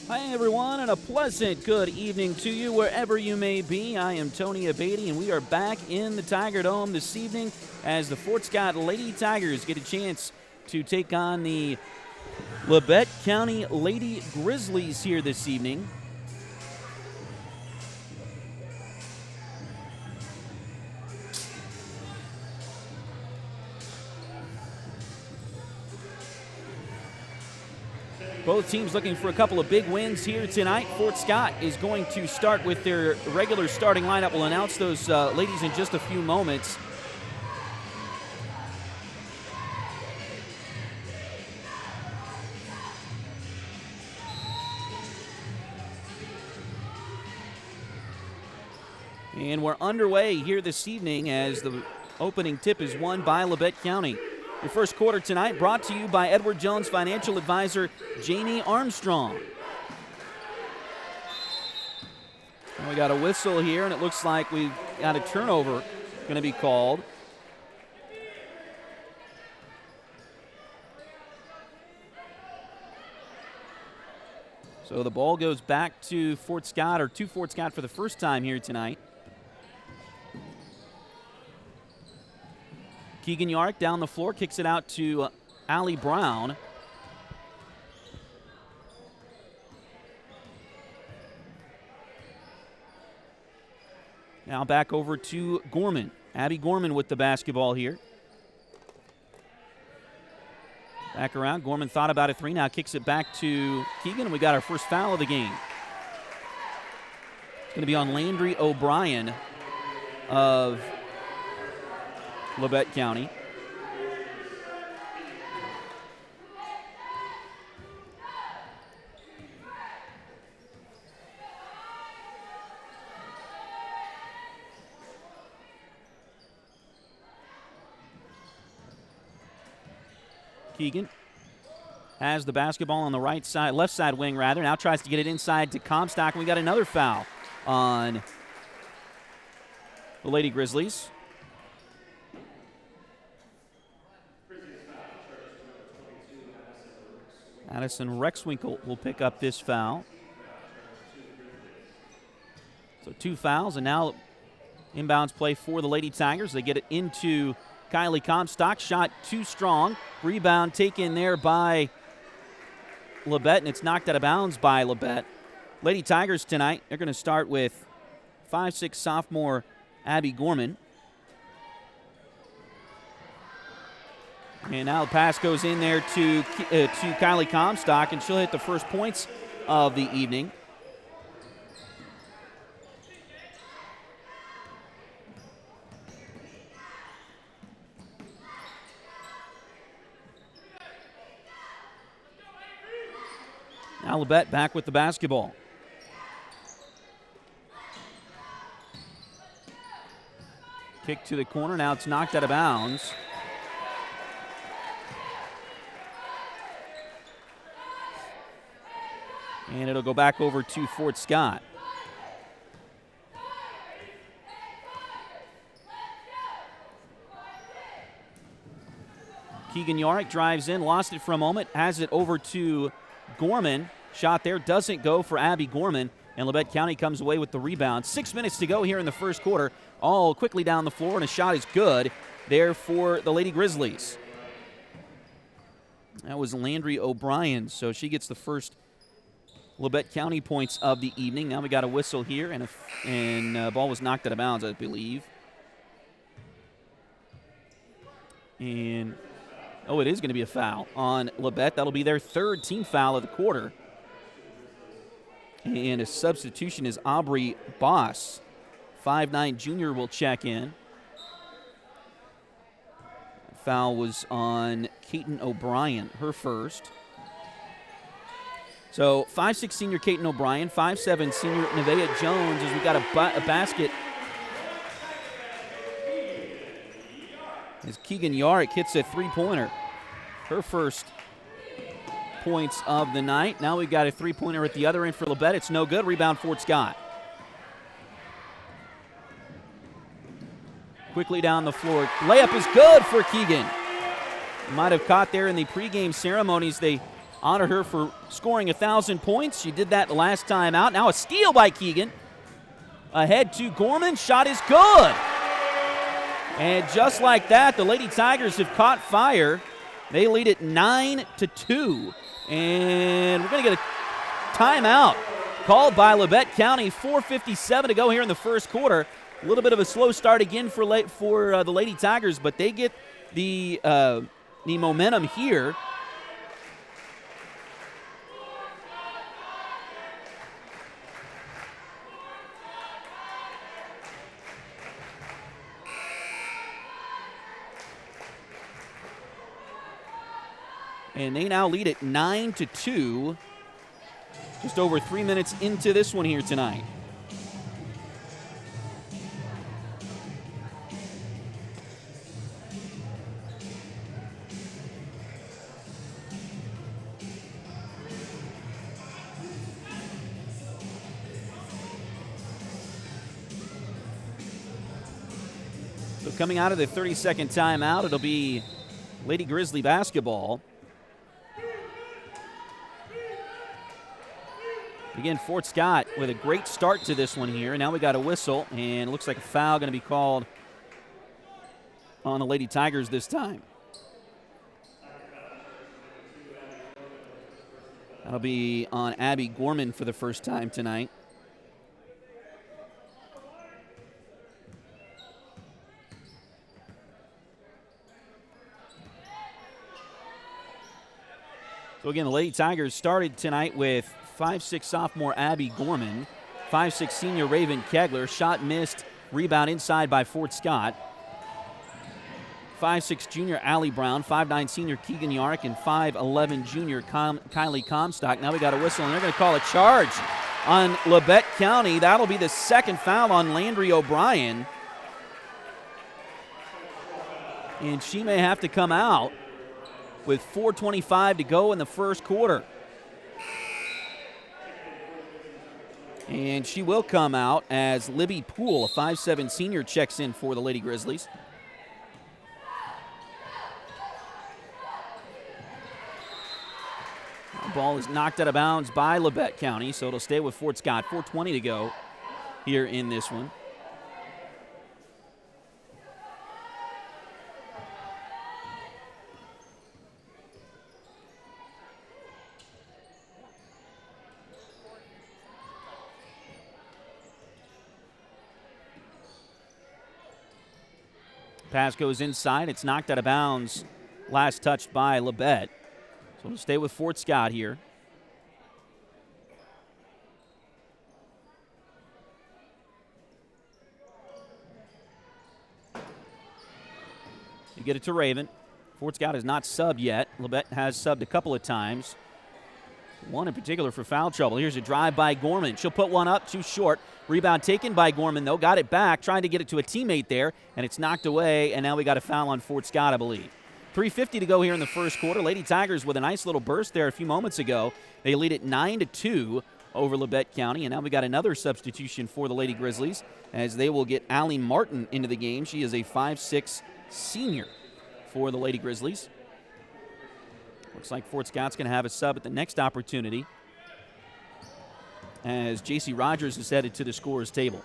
Hi, everyone, and a pleasant good evening to you wherever you may be. I am Tony Abate, and we are back in the Tiger Dome this evening as the Fort Scott Lady Tigers get a chance to take on the Labette County Lady Grizzlies here this evening. Both teams looking for a couple of big wins here tonight. Fort Scott is going to start with their regular starting lineup. We'll announce those ladies in just a few moments. And we're underway here this evening as the opening tip is won by Labette County. Your first quarter tonight brought to you by Edward Jones Financial Advisor Jamie Armstrong. And we got a whistle here, and it looks like we've got a turnover going to be called. So the ball goes back to Fort Scott, or to Fort Scott for the first time here tonight. Keegan Yark down the floor, kicks it out to Allie Brown. Now back over to Gorman. Abby Gorman with the basketball here. Back around. Gorman thought about a three. Now kicks it back to Keegan. We got our first foul of the game. It's going to be on Landry O'Brien of Labette County. Keegan has the basketball on the right side, left side wing rather. Now tries to get it inside to Comstock. We got another foul on the Lady Grizzlies. Addison Rexwinkle will pick up this foul. So 2 fouls, and now inbounds play for the Lady Tigers. They get it into Kylie Comstock. Shot too strong. Rebound taken there by Labette, and it's knocked out of bounds by Labette. Lady Tigers tonight, they're going to start with 5'6" sophomore Abby Gorman. And now the pass goes in there to Kylie Comstock, and she'll hit the first points of the evening. Now Labette back with the basketball. Kick to the corner. Now it's knocked out of bounds. And it'll go back over to Fort Scott. Keegan Yarrick drives in, lost it for a moment, has it over to Gorman. Shot there doesn't go for Abby Gorman, and Labette County comes away with the rebound. 6 minutes to go here in the first quarter. All quickly down the floor, and a shot is good there for the Lady Grizzlies. That was Landry O'Brien, so she gets the first Labette County points of the evening. Now we got a whistle here, and ball was knocked out of bounds, I believe. And, it is going to be a foul on Labette. That'll be their third team foul of the quarter. And a substitution is Aubrey Boss. 5'9" junior will check in. Foul was on Kaiten O'Brien, her first. So 5'6" senior Kaiten O'Brien, 5'7" senior Nevaeh Jones as we got a basket. As Keegan Yarrick hits a three-pointer. Her first points of the night. Now we've got a three-pointer at the other end for Labette. It's no good. Rebound Fort Scott. Quickly down the floor. Layup is good for Keegan. Might have caught there in the pregame ceremonies. They honored her for scoring 1,000 points. She did that the last time out. Now a steal by Keegan. Ahead to Gorman. Shot is good. And just like that, the Lady Tigers have caught fire. They lead it 9-2. And we're going to get a timeout called by Labette County. 4:57 to go here in the first quarter. A little bit of a slow start again for the Lady Tigers, but they get the momentum here. And they now lead it 9-2. Just over 3 minutes into this one here tonight. So coming out of the 30-second timeout, it'll be Lady Grizzly basketball. Again, Fort Scott with a great start to this one here. Now we got a whistle, and it looks like a foul going to be called on the Lady Tigers this time. That'll be on Abby Gorman for the first time tonight. So again, the Lady Tigers started tonight with 5'6" sophomore Abby Gorman, 5'6" senior Raven Kegler. Shot missed, rebound inside by Fort Scott. 5'6" junior Allie Brown, 5'9" senior Keegan Yarrick, and 5'11" junior Kylie Comstock. Now we got a whistle, and they're going to call a charge on Labette County. That'll be the second foul on Landry O'Brien. And she may have to come out with 4:25 to go in the first quarter. And she will come out as Libby Poole, a 5'7" senior, checks in for the Lady Grizzlies. The ball is knocked out of bounds by Labette County, so it'll stay with Fort Scott. 4:20 to go here in this one. Pass goes inside. It's knocked out of bounds. Last touched by Labette. So it'll stay with Fort Scott here. You get it to Raven. Fort Scott has not subbed yet. Labette has subbed a couple of times. One in particular for foul trouble. Here's a drive by Gorman. She'll put one up, too short. Rebound taken by Gorman, though. Got it back, trying to get it to a teammate there, and it's knocked away, and now we got a foul on Fort Scott, I believe. 3:50 to go here in the first quarter. Lady Tigers with a nice little burst there a few moments ago. They lead it 9-2 over Labette County, and now we got another substitution for the Lady Grizzlies as they will get Allie Martin into the game. She is a 5'6" senior for the Lady Grizzlies. Looks like Fort Scott's going to have a sub at the next opportunity as J.C. Rogers is headed to the scorer's table.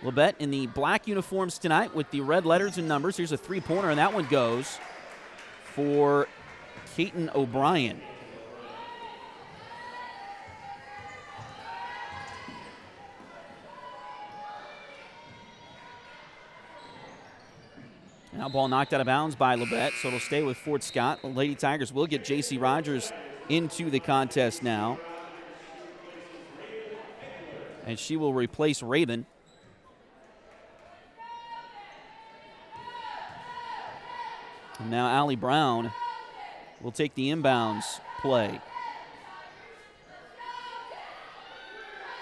Labette in the black uniforms tonight with the red letters and numbers. Here's a three-pointer, and that one goes for Keaton O'Brien. Now ball knocked out of bounds by Labette, so it'll stay with Fort Scott. The Lady Tigers will get J.C. Rogers into the contest now, and she will replace Raven. And now Allie Brown will take the inbounds play.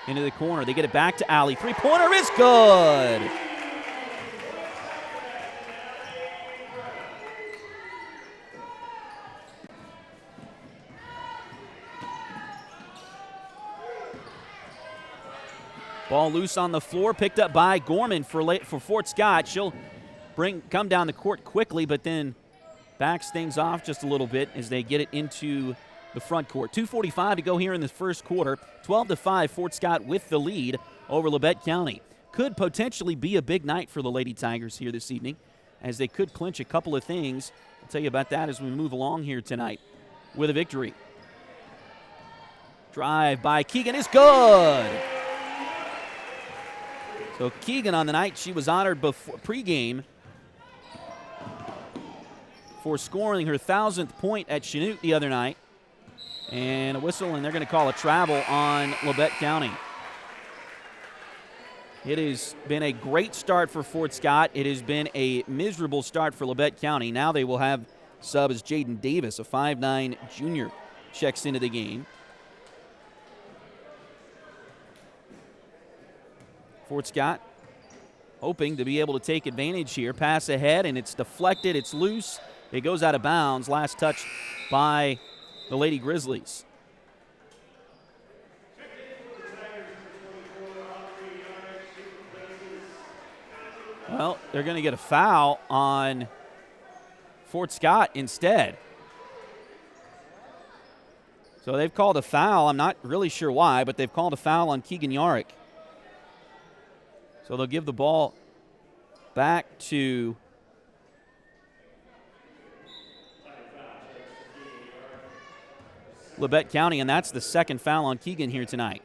Into the corner. They get it back to Allie. Three-pointer is good. Ball loose on the floor, picked up by Gorman for Fort Scott. She'll come down the court quickly, but then backs things off just a little bit as they get it into the front court. 2:45 to go here in the first quarter. 12-5, Fort Scott with the lead over Labette County. Could potentially be a big night for the Lady Tigers here this evening, as they could clinch a couple of things. I'll tell you about that as we move along here tonight with a victory. Drive by Keegan is good. So Keegan on the night, she was honored before pregame for scoring her 1,000th point at Chanute the other night. And a whistle, and they're going to call a travel on Labette County. It has been a great start for Fort Scott. It has been a miserable start for Labette County. Now they will have sub as Jaden Davis, a 5'9 junior, checks into the game. Fort Scott hoping to be able to take advantage here. Pass ahead, and it's deflected. It's loose. It goes out of bounds. Last touch by the Lady Grizzlies. Well, they're going to get a foul on Fort Scott instead. So they've called a foul. I'm not really sure why, but they've called a foul on Keegan Yarick. So they'll give the ball back to Labette County, and that's the second foul on Keegan here tonight.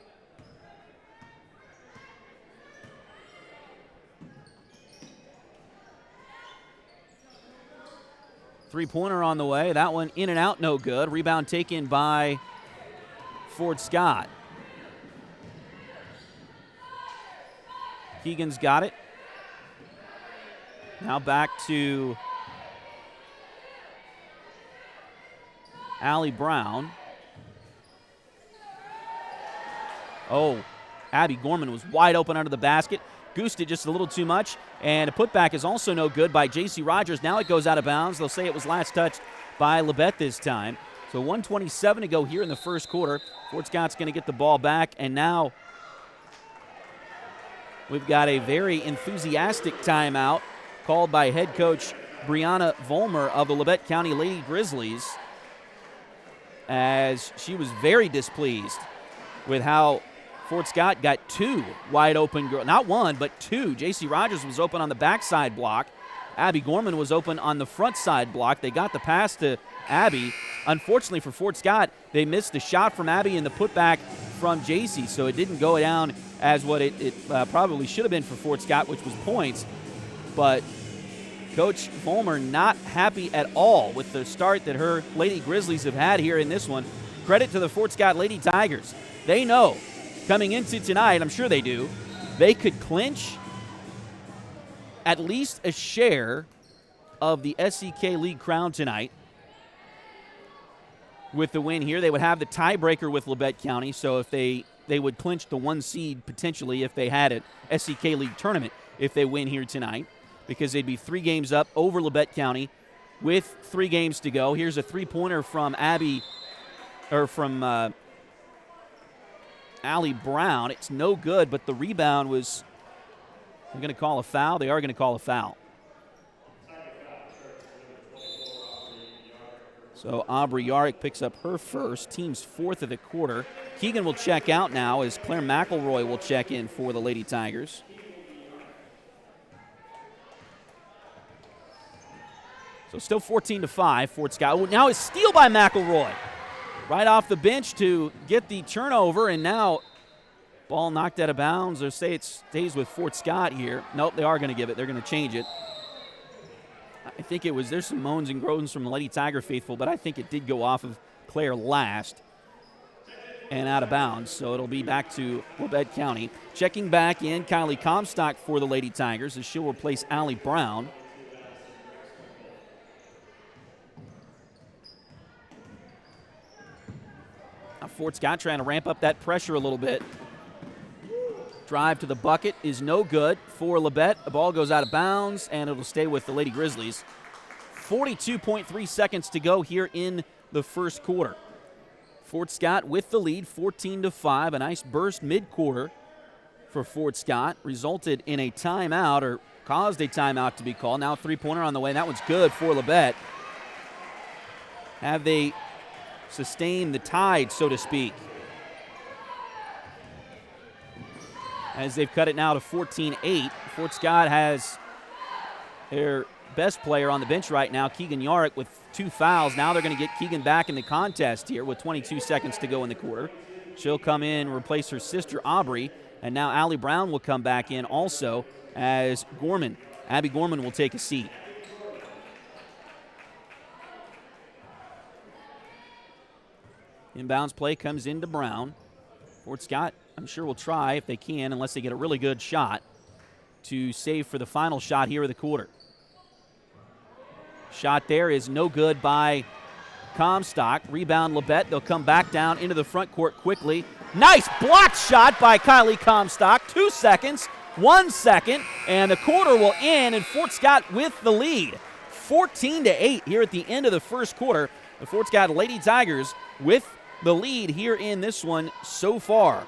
Three-pointer on the way. That one in and out, no good. Rebound taken by Fort Scott. Keegan's got it. Now back to Allie Brown. Oh, Abby Gorman was wide open under the basket. Goosed it just a little too much. And a putback is also no good by J.C. Rogers. Now it goes out of bounds. They'll say it was last touched by Labette this time. So 1:27 to go here in the first quarter. Fort Scott's going to get the ball back. And now we've got a very enthusiastic timeout called by head coach Brianna Vollmer of the Labette County Lady Grizzlies, as she was very displeased with how Fort Scott got two wide open girls. Not one, but two. J.C. Rogers was open on the backside block. Abby Gorman was open on the front side block. They got the pass to Abby. Unfortunately for Fort Scott, they missed the shot from Abby and the putback from J.C., so it didn't go down as what it probably should have been for Fort Scott, which was points. But Coach Vollmer not happy at all with the start that her Lady Grizzlies have had here in this one. Credit to the Fort Scott Lady Tigers. They know coming into tonight, I'm sure they do, they could clinch at least a share of the SEK League crown tonight. With the win here, they would have the tiebreaker with Labette County, so if they would clinch the 1 seed potentially if they had an SEK League tournament if they win here tonight, because they'd be 3 games up over Labette County with 3 games to go. Here's a three-pointer from Allie Brown. It's no good, but the rebound was, they're going to call a foul. They are going to call a foul. So Aubrey Yarick picks up her first, team's 4th of the quarter. Keegan will check out now as Claire McElroy will check in for the Lady Tigers. So still 14-5, Fort Scott. Now a steal by McElroy. Right off the bench to get the turnover, and now ball knocked out of bounds. Or say it stays with Fort Scott here. Nope, they are going to give it. They're going to change it. I think it was, there's some moans and groans from the Lady Tiger faithful, but I think it did go off of Claire last and out of bounds. So it'll be back to Labette County. Checking back in, Kylie Comstock for the Lady Tigers as she'll replace Allie Brown. Fort Scott trying to ramp up that pressure a little bit. Drive to the bucket is no good for Labette. The ball goes out of bounds, and it'll stay with the Lady Grizzlies. 42.3 seconds to go here in the first quarter. Fort Scott with the lead, 14-5. A nice burst mid-quarter for Fort Scott. Resulted in a timeout, or caused a timeout to be called. Now a three-pointer on the way. That one's good for Labette. Have they sustain the tide, so to speak. As they've cut it now to 14-8. Fort Scott has their best player on the bench right now, Keegan Yarrick, with 2 fouls. Now they're going to get Keegan back in the contest here with 22 seconds to go in the quarter. She'll come in, replace her sister, Aubrey, and now Allie Brown will come back in also as Abby Gorman will take a seat. Inbounds play comes into Brown. Fort Scott, I'm sure, will try if they can, unless they get a really good shot, to save for the final shot here of the quarter. Shot there is no good by Comstock. Rebound Labette. They'll come back down into the front court quickly. Nice block shot by Kylie Comstock. 2 seconds, 1 second, and the quarter will end, and Fort Scott with the lead. 14-8 here at the end of the first quarter. The Fort Scott Lady Tigers with the lead here in this one so far.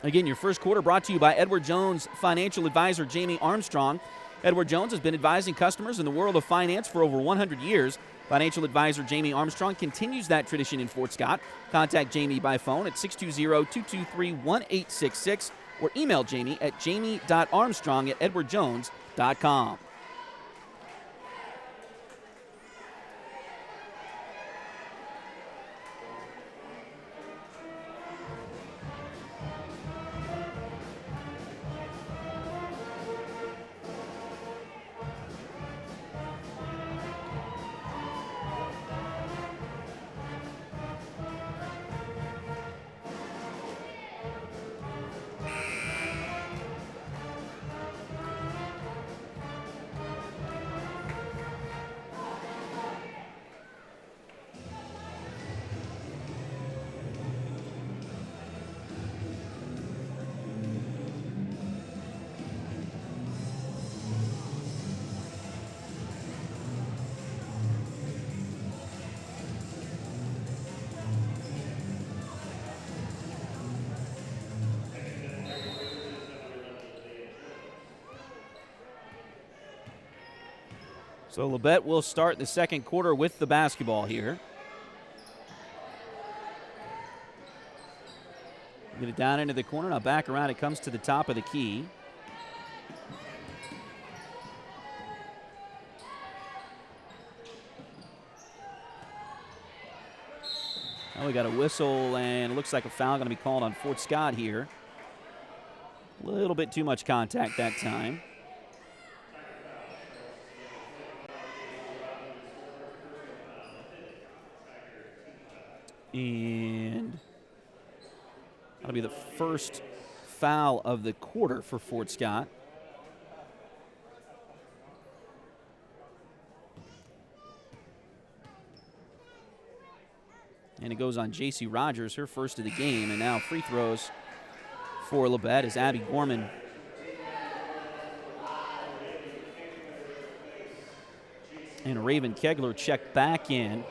Again, your first quarter brought to you by Edward Jones financial advisor Jamie Armstrong. Edward Jones has been advising customers in the world of finance for over 100 years. Financial advisor Jamie Armstrong continues that tradition in Fort Scott. Contact Jamie by phone at 620-223-1866 or email Jamie at jamie.armstrong@edwardjones.com. So Labette will start the second quarter with the basketball here. Get it down into the corner. Now back around. It comes to the top of the key. Now we got a whistle, and it looks like a foul going to be called on Fort Scott here. A little bit too much contact that time. And that'll be the first foul of the quarter for Fort Scott. And it goes on J.C. Rogers, her first of the game. And now free throws for Labette as Abby Gorman and Raven Kegler check back in.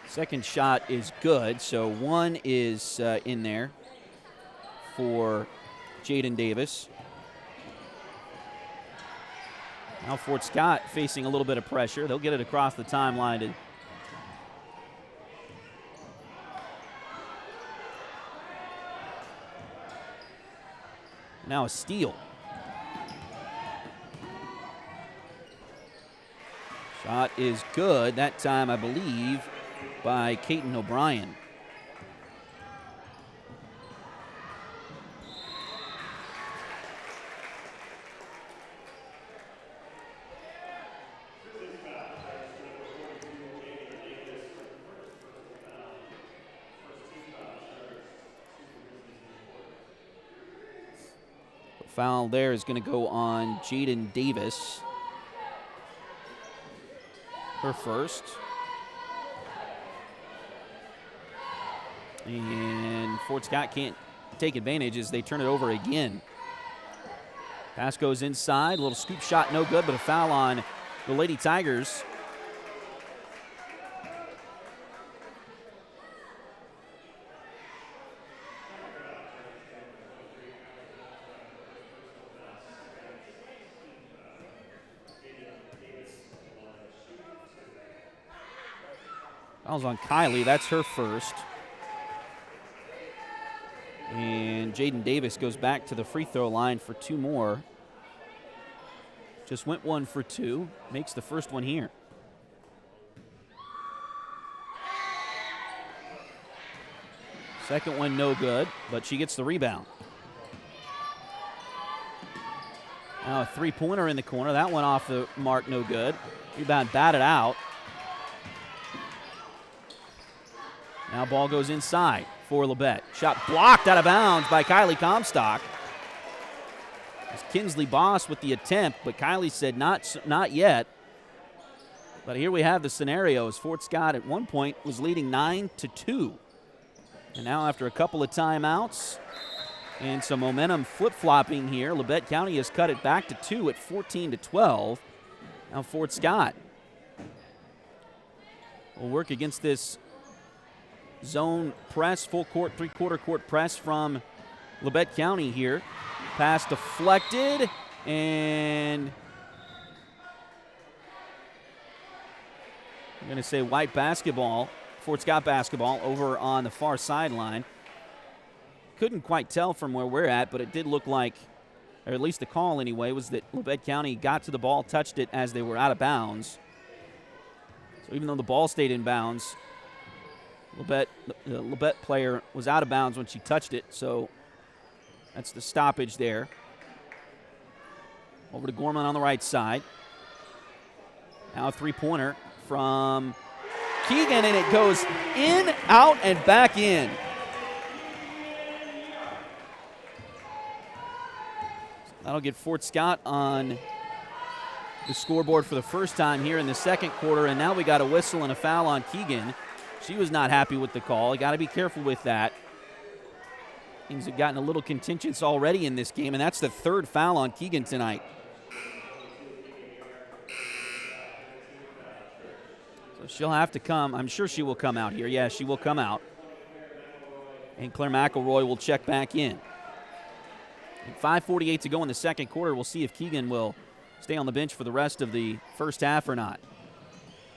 Second shot is good, so one is in there for Jaden Davis. Now Fort Scott facing a little bit of pressure. They'll get it across the timeline. Now a steal. Shot is good. That time, I believe, by Kaiten O'Brien. The foul there is going to go on Jaden Davis. Her first. And Fort Scott can't take advantage as they turn it over again. Pass goes inside. A little scoop shot, no good, but a foul on the Lady Tigers. Foul's on Kylie. That's her first. And Jaden Davis goes back to the free throw line for 2 more. Just went 1 for 2. Makes the first one here. Second one no good, but she gets the rebound. Now a three-pointer in the corner. That one off the mark, no good. Rebound batted out. Now ball goes inside for Labette. Shot blocked out of bounds by Kylie Comstock. It's Kinsley Boss with the attempt, but Kylie said not yet. But here we have the scenario as Fort Scott at one point was leading 9-2. And now after a couple of timeouts and some momentum flip-flopping here, Labette County has cut it back to 2 at 14-12. Now Fort Scott will work against this zone press, full court, three-quarter court press from Labette County here. Pass deflected, and I'm going to say white basketball, Fort Scott basketball over on the far sideline. Couldn't quite tell from where we're at, but it did look like, or at least the call anyway, was that Labette County got to the ball, touched it as they were out of bounds. So even though the ball stayed in bounds, the Labette player was out of bounds when she touched it, so that's the stoppage there. Over to Gorman on the right side. Now a three-pointer from Keegan, and it goes in, out, and back in. That'll get Fort Scott on the scoreboard for the first time here in the second quarter, and now we got a whistle and a foul on Keegan. She was not happy with the call. You got to be careful with that. Things have gotten a little contentious already in this game, and that's the third foul on Keegan tonight. So she'll have to come. I'm sure she will come out here. Yeah, she will come out. And Claire McElroy will check back in. And 5:48 to go in the second quarter. We'll see if Keegan will stay on the bench for the rest of the first half or not.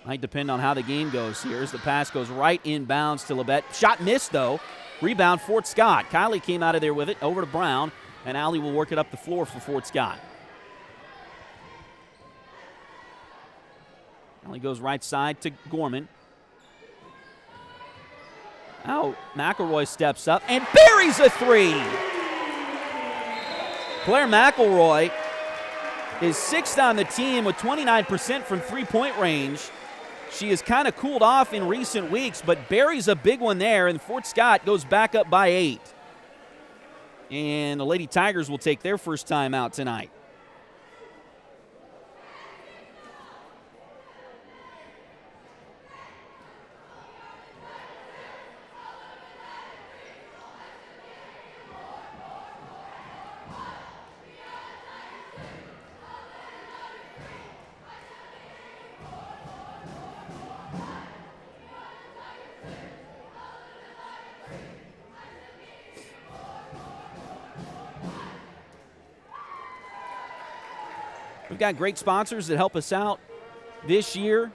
Might depend on how the game goes here as the pass goes right inbounds to Labette. Shot missed, though. Rebound, Fort Scott. Kylie came out of there with it, over to Brown, and Allie will work it up the floor for Fort Scott. Allie goes right side to Gorman. Now McElroy steps up and buries a three. Claire McElroy is sixth on the team with 29% from three-point range. She has kind of cooled off in recent weeks, but buries a big one there, and Fort Scott goes back up by 8. And the Lady Tigers will take their first time out tonight. We've got great sponsors that help us out this year.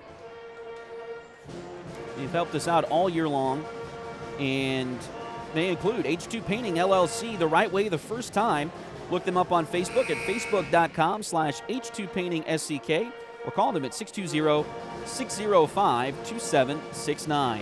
They've helped us out all year long, and they include H2 Painting LLC, the right way the first time. Look them up on Facebook at facebook.com/H2PaintingSCK or call them at 620-605-2769.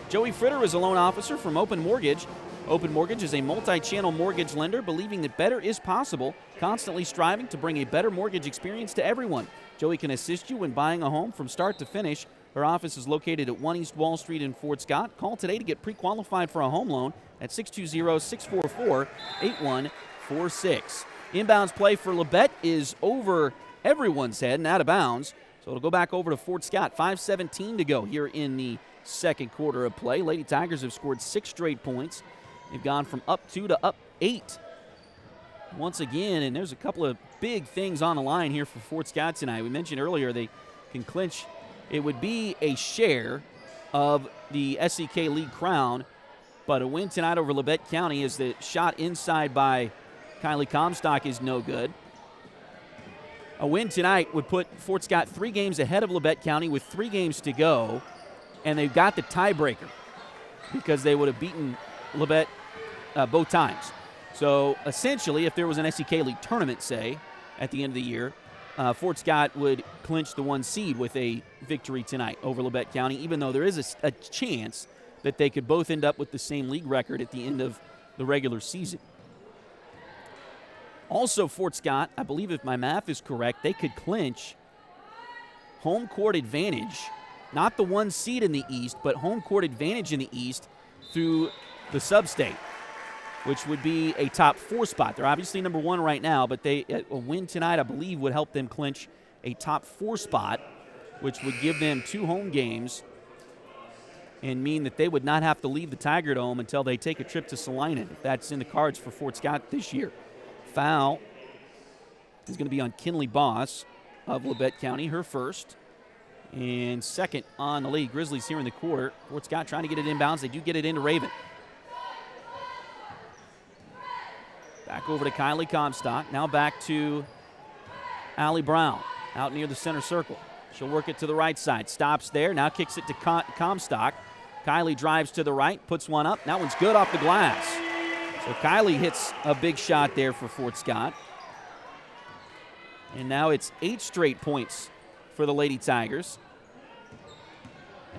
Joey Fritter is a loan officer from Open Mortgage. Open Mortgage is a multi-channel mortgage lender believing that better is possible, constantly striving to bring a better mortgage experience to everyone. Joey can assist you when buying a home from start to finish. Her office is located at 1 East Wall Street in Fort Scott. Call today to get pre-qualified for a home loan at 620-644-8146. Inbounds play for Labette is over everyone's head and out of bounds, so it'll go back over to Fort Scott. 5:17 to go here in the second quarter of play. Lady Tigers have scored 6 straight points. They've gone from up 2 to up 8 once again, and there's a couple of big things on the line here for Fort Scott tonight. We mentioned earlier they can clinch. It would be a share of the SCK League crown, but a win tonight over Labette County is the shot inside by Kylie Comstock is no good. A win tonight would put Fort Scott 3 games ahead of Labette County with 3 games to go. and they've got the tiebreaker because they would have beaten Labette both times. So essentially, if there was an SEK League tournament, say, at the end of the year, Fort Scott would clinch the 1 seed with a victory tonight over Labette County, even though there is a chance that they could both end up with the same league record at the end of the regular season. Also, Fort Scott, I believe if my math is correct, they could clinch home court advantage, not the 1 seed in the East, but home court advantage in the East through the sub-state, which would be a top 4 spot. They're obviously number 1 right now, but a win tonight, I believe, would help them clinch a top 4 spot, which would give them 2 home games and mean that they would not have to leave the Tiger Dome until they take a trip to Salina, if that's in the cards for Fort Scott this year. Foul is going to be on Kinley Boss of Labette County, her first. And second on the Lady Grizzlies here in the quarter. Fort Scott trying to get it inbounds. They do get it into Raven. Back over to Kylie Comstock. Now back to Allie Brown out near the center circle. She'll work it to the right side. Stops there. Now kicks it to Comstock. Kylie drives to the right, puts one up. That one's good off the glass. So Kylie hits a big shot there for Fort Scott. And now it's 8 straight points for the Lady Tigers,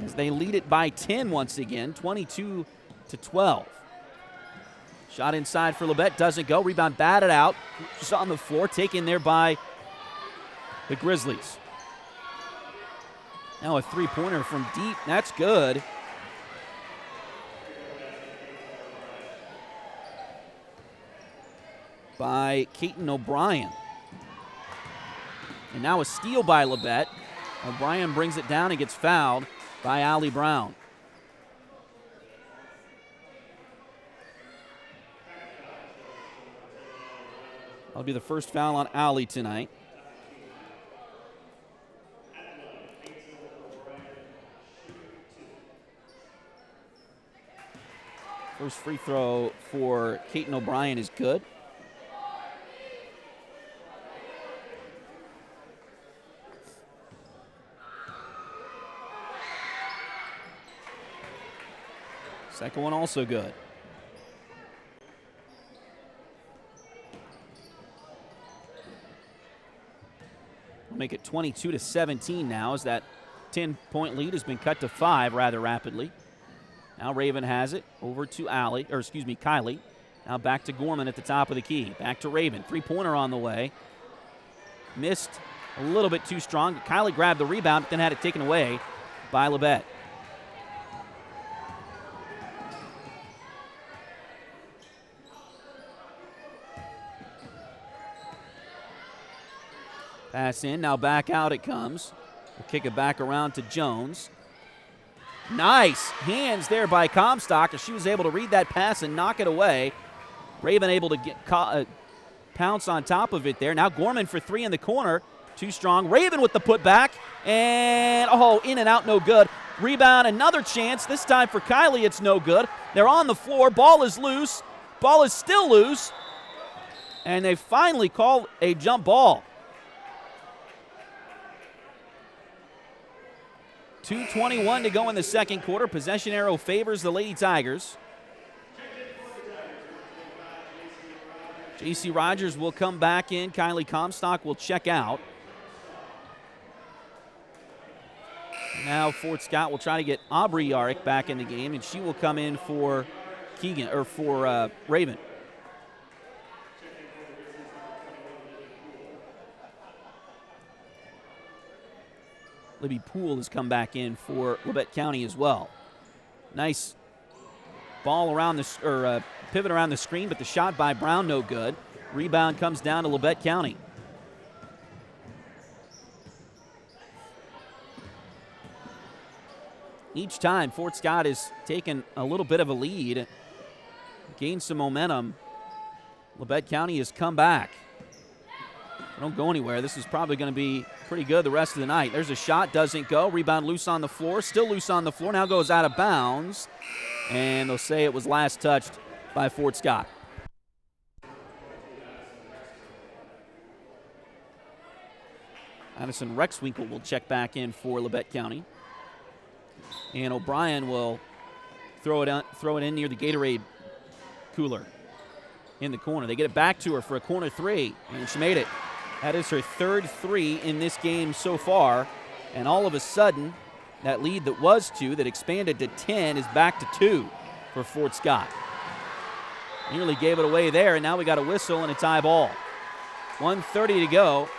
as they lead it by 10 once again, 22-12. Shot inside for Labette, doesn't go. Rebound batted out. Just on the floor, taken there by the Grizzlies. Now a 3-pointer from deep. That's good. By Keaton O'Brien. And now a steal by Labette. O'Brien brings it down and gets fouled by Allie Brown. That'll be the first foul on Allie tonight. First free throw for Keaton O'Brien is good. Second one also good. We'll make it 22-17 now, as that 10-point lead has been cut to 5 rather rapidly. Now Raven has it over to Kylie. Now back to Gorman at the top of the key. Back to Raven. 3-pointer on the way. Missed a little bit too strong. Kylie grabbed the rebound, but then had it taken away by Labette. Pass in, now back out it comes. We'll kick it back around to Jones. Nice hands there by Comstock, as she was able to read that pass and knock it away. Raven able to get pounce on top of it there. Now Gorman for 3 in the corner. Too strong. Raven with the putback. And, in and out, no good. Rebound, another chance. This time for Kylie, it's no good. They're on the floor. Ball is loose. Ball is still loose. And they finally call a jump ball. 2:21 to go in the second quarter. Possession arrow favors the Lady Tigers. J.C. Rogers will come back in. Kylie Comstock will check out. Now Fort Scott will try to get Aubrey Yarrick back in the game, and she will come in for Raven. Libby Poole has come back in for Labette County as well. Nice ball around pivot around the screen, but the shot by Brown no good. Rebound comes down to Labette County. Each time Fort Scott has taken a little bit of a lead, gained some momentum, Labette County has come back. Don't go anywhere. This is probably going to be pretty good the rest of the night. There's a shot, doesn't go. Rebound loose on the floor, still loose on the floor. Now goes out of bounds, and they'll say it was last touched by Fort Scott. Addison Rexwinkle will check back in for Labette County. And O'Brien will throw it in near the Gatorade cooler in the corner. They get it back to her for a corner three, and she made it. That is her third three in this game so far. And all of a sudden, that lead that was 2, that expanded to 10, is back to 2 for Fort Scott. Nearly gave it away there, and now we got a whistle and a tie ball. 1:30 to go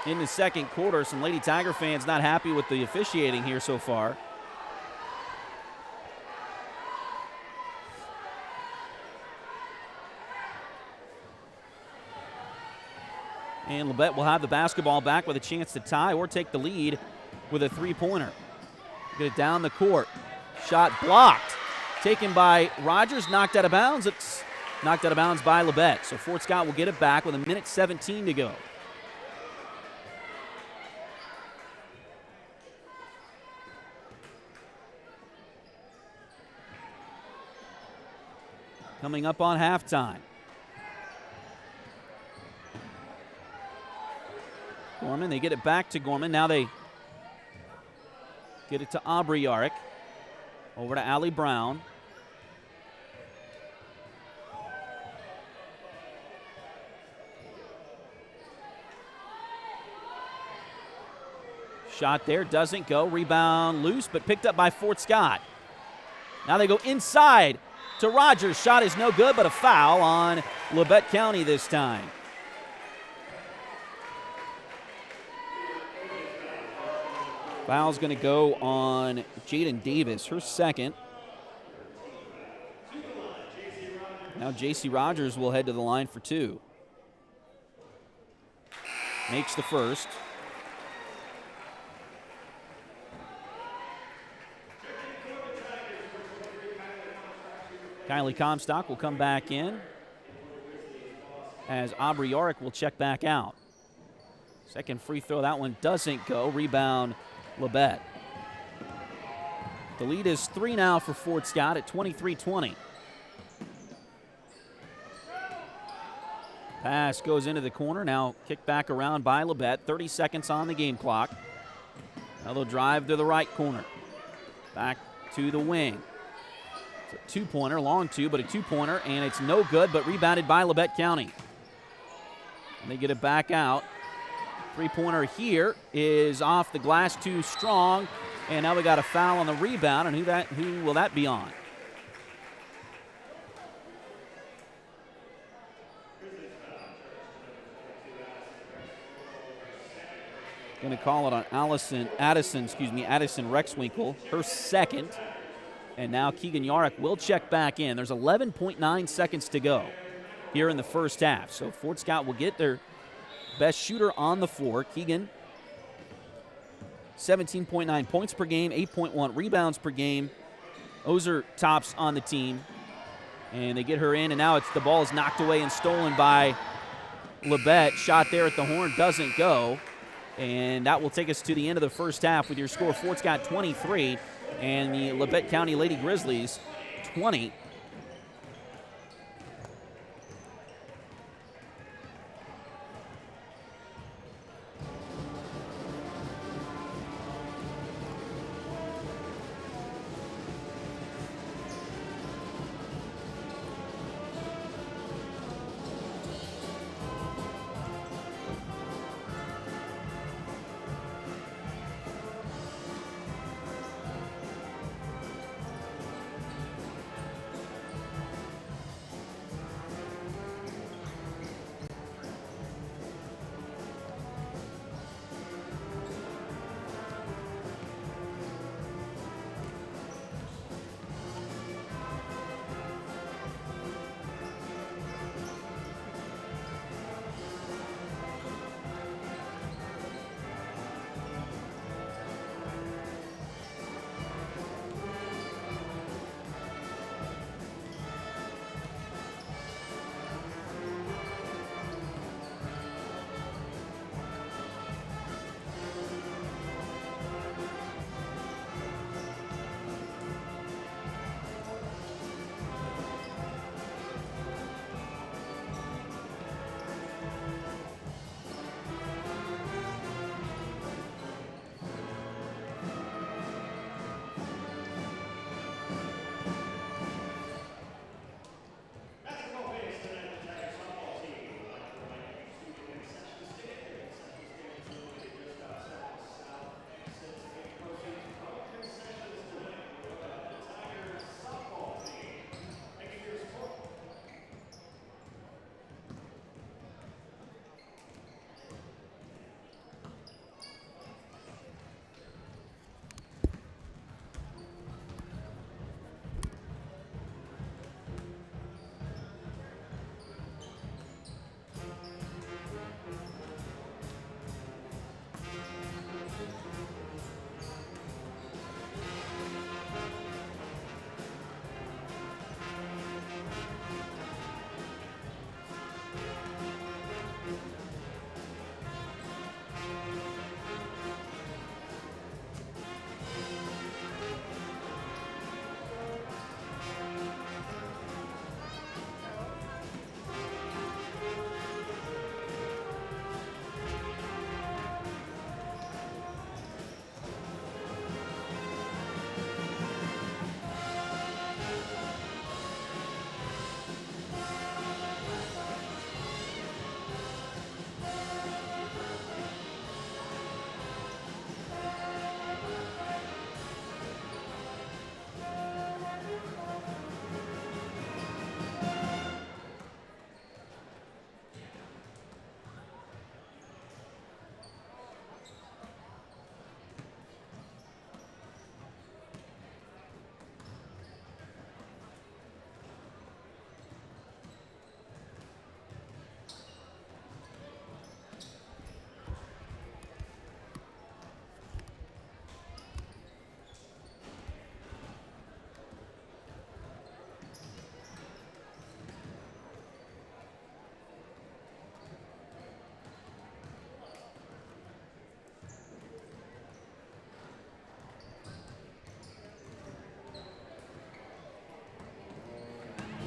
in the second quarter. Some Lady Tiger fans not happy with the officiating here so far. And Labette will have the basketball back with a chance to tie or take the lead with a three-pointer. Get it down the court. Shot blocked. Taken by Rogers, knocked out of bounds. It's knocked out of bounds by Labette. So Fort Scott will get it back with 1:17 to go. Coming up on halftime. Gorman, they get it back to Gorman. Now they get it to Aubrey Yarrick. Over to Allie Brown. Shot there, doesn't go. Rebound loose, but picked up by Fort Scott. Now they go inside to Rogers. Shot is no good, but a foul on Labette County this time. Foul's going to go on Jaden Davis, her second. Now J.C. Rogers will head to the line for 2. Makes the first. Kylie Comstock will come back in as Aubrey Yarrick will check back out. Second free throw, that one doesn't go. Rebound, Labette. The lead is 3 now for Fort Scott at 23-20. Pass goes into the corner. Now kicked back around by Labette. 30 seconds on the game clock. Now they'll drive to the right corner. Back to the wing. It's a two-pointer, long two, but a two-pointer, and it's no good, but rebounded by Labette County. And they get it back out. Three-pointer here is off the glass, too strong, and now we got a foul on the rebound, and who will that be on? Going to call it on Addison Rexwinkle, her second. And now Keegan Yarrick will check back in. There's 11.9 seconds to go here in the first half. So Fort Scott will get their best shooter on the floor. Keegan, 17.9 points per game, 8.1 rebounds per game. Ozer tops on the team. And they get her in, and now the ball is knocked away and stolen by Labette. Shot there at the horn doesn't go. And that will take us to the end of the first half with your score, Fort Scott 23 and the Labette County Lady Grizzlies 20.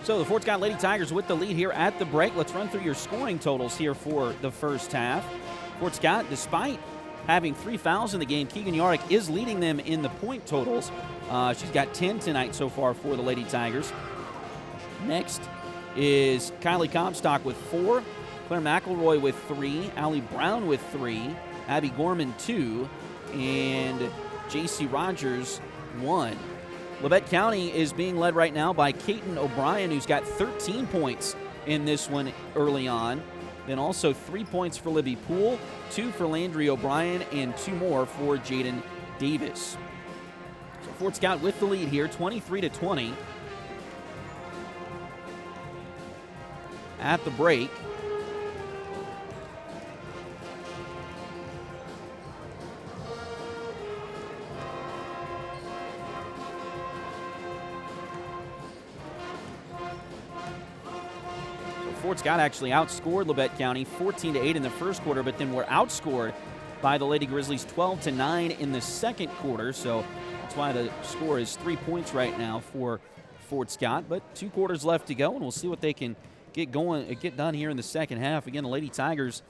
So the Fort Scott Lady Tigers with the lead here at the break. Let's run through your scoring totals here for the first half. Fort Scott, despite having 3 fouls in the game, Keegan Yarrick is leading them in the point totals. She's got 10 tonight so far for the Lady Tigers. Next is Kylie Comstock with 4, Claire McElroy with 3, Allie Brown with 3, Abby Gorman 2, and J.C. Rogers 1. Labette County is being led right now by Kaiten O'Brien, who's got 13 points in this one early on. Then also 3 points for Libby Poole, 2 for Landry O'Brien, and 2 more for Jaden Davis. So Fort Scott with the lead here, 23-20. At the break. Fort Scott actually outscored Labette County 14-8 in the first quarter, but then were outscored by the Lady Grizzlies 12-9 in the second quarter. So that's why the score is 3 points right now for Fort Scott. But 2 quarters left to go, and we'll see what they can get done here in the second half. Again, the Lady Tigers,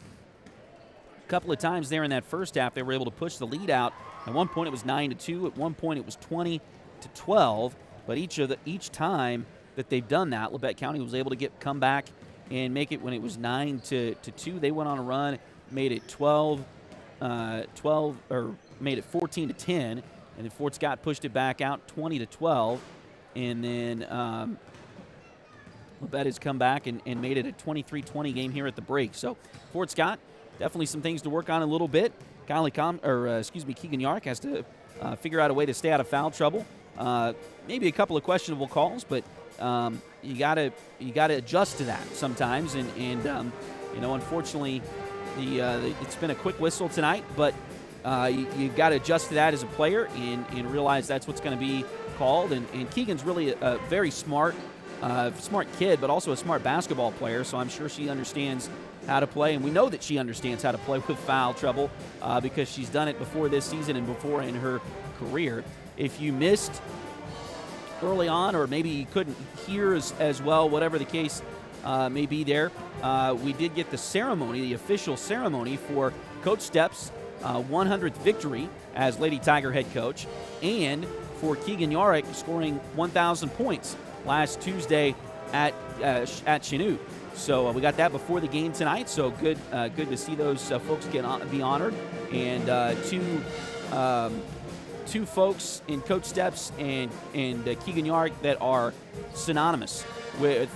a couple of times there in that first half, they were able to push the lead out. At one point, it was 9-2. At one point, it was 20-12. But each time that they've done that, Labette County was able to come back and make it when it was 9-2. They went on a run, made it 12, or made it 14-10, and then Fort Scott pushed it back out 20-12, and then Labette has come back and made it a 23-20 game here at the break. So Fort Scott, definitely some things to work on a little bit. Keegan Yarrick has to figure out a way to stay out of foul trouble. Maybe a couple of questionable calls, but you gotta adjust to that sometimes, and unfortunately, it's been a quick whistle tonight, but you've got to adjust to that as a player and realize that's what's going to be called. And Keegan's really a very smart kid, but also a smart basketball player, so I'm sure she understands how to play, and we know that she understands how to play with foul trouble because she's done it before this season and before in her career. If you missed early on, or maybe you couldn't hear as well, whatever the case may be there, we did get the official ceremony for Coach Stepp's 100th victory as Lady Tiger head coach, and for Keegan Yarrick scoring 1,000 points last Tuesday at Chanute. So we got that before the game tonight, so good to see those folks be honored, and two folks in Coach Steps and Keegan Yarrick that are synonymous with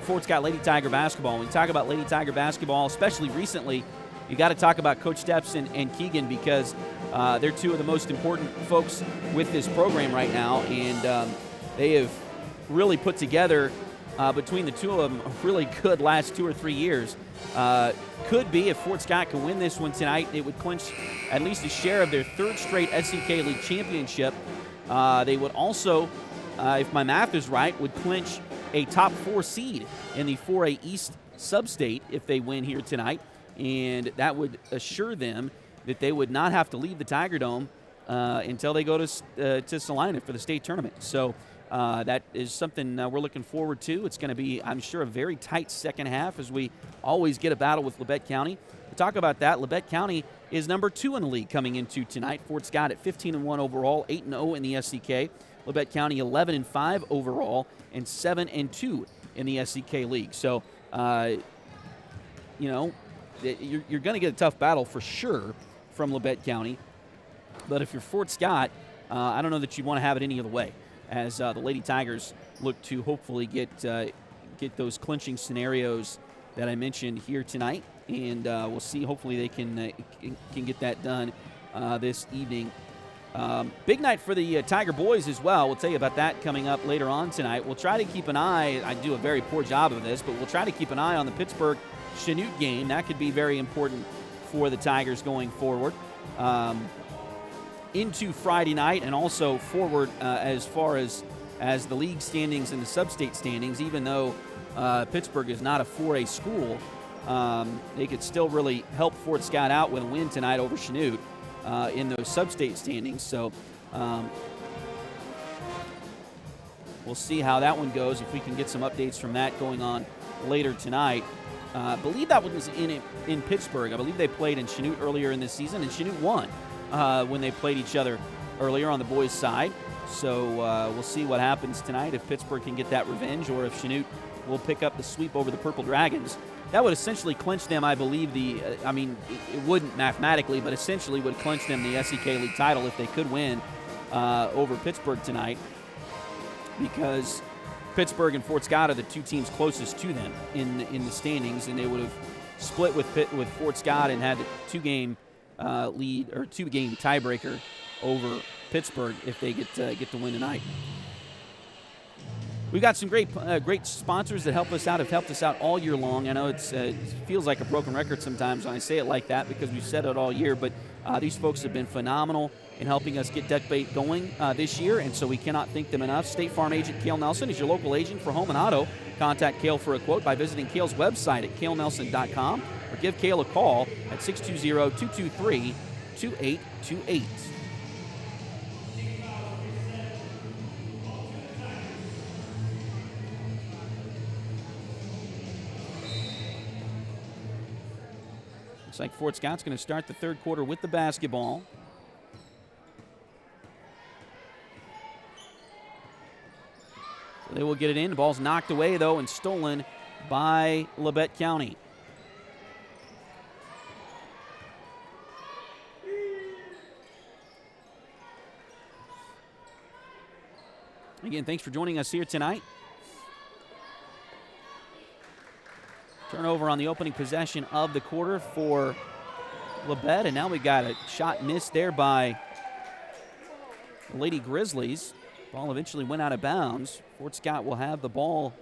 Fort Scott Lady Tiger basketball. When we talk about Lady Tiger basketball, especially recently, you got to talk about Coach Steps and Keegan, because they're two of the most important folks with this program right now, and they have really put together, between the two of them, a really good last 2 or 3 years. Could be, if Fort Scott can win this one tonight, it would clinch at least a share of their 3rd straight SEK League championship. They would also, if my math is right, would clinch a top 4 seed in the 4A East sub-state if they win here tonight, and that would assure them that they would not have to leave the Tiger Dome until they go to Salina for the state tournament. So that is something we're looking forward to. It's going to be, I'm sure, a very tight second half, as we always get a battle with Labette County. To talk about that, Labette County is number 2 in the league coming into tonight. Fort Scott at 15-1 overall, 8-0 in the SEK. Labette County 11-5 overall, and 7-2 in the SEK League. So, you're going to get a tough battle for sure from Labette County. But if you're Fort Scott, I don't know that you want to have it any other way, as the Lady Tigers look to hopefully get those clinching scenarios that I mentioned here tonight, and we'll see. Hopefully they can get that done this evening. Big night for the Tiger boys as well. We'll tell you about that coming up later on tonight. We'll try to keep an eye. I do a very poor job of this, but we'll try to keep an eye on the Pittsburgh Chanute game. That could be very important for the Tigers going forward into Friday night, and also forward as far as the league standings and the sub-state standings. Even though Pittsburgh is not a 4A school, they could still really help Fort Scott out with a win tonight over Chanute in those sub-state standings. So we'll see how that one goes, if we can get some updates from that going on later tonight. I believe that one was in Pittsburgh. I believe they played in Chanute earlier in this season, and Chanute won when they played each other earlier on the boys' side. So we'll see what happens tonight, if Pittsburgh can get that revenge, or if Chanute will pick up the sweep over the Purple Dragons. That would essentially clinch them, I believe, it wouldn't mathematically, but essentially would clinch them the SEK League title if they could win over Pittsburgh tonight, because Pittsburgh and Fort Scott are the two teams closest to them in the standings, and they would have split with Fort Scott and had a two-game lead, or two-game tiebreaker over Pittsburgh if they get to win tonight. We've got some great sponsors that help us out, have helped us out all year long. I know it feels like a broken record sometimes when I say it like that, because we've said it all year, but these folks have been phenomenal in helping us get Duck Bait going this year, and so we cannot thank them enough. State Farm agent Cale Nelson is your local agent for home and auto. Contact Cale for a quote by visiting Cale's website at calenelson.com, or give Cale a call at 620-223-2828. Looks like Fort Scott's going to start the third quarter with the basketball. So they will get it in. The ball's knocked away, though, and stolen by Labette County. Again, thanks for joining us here tonight. Turnover on the opening possession of the quarter for Labette, and now we got a shot missed there by the Lady Grizzlies. Ball eventually went out of bounds. Fort Scott will have the ball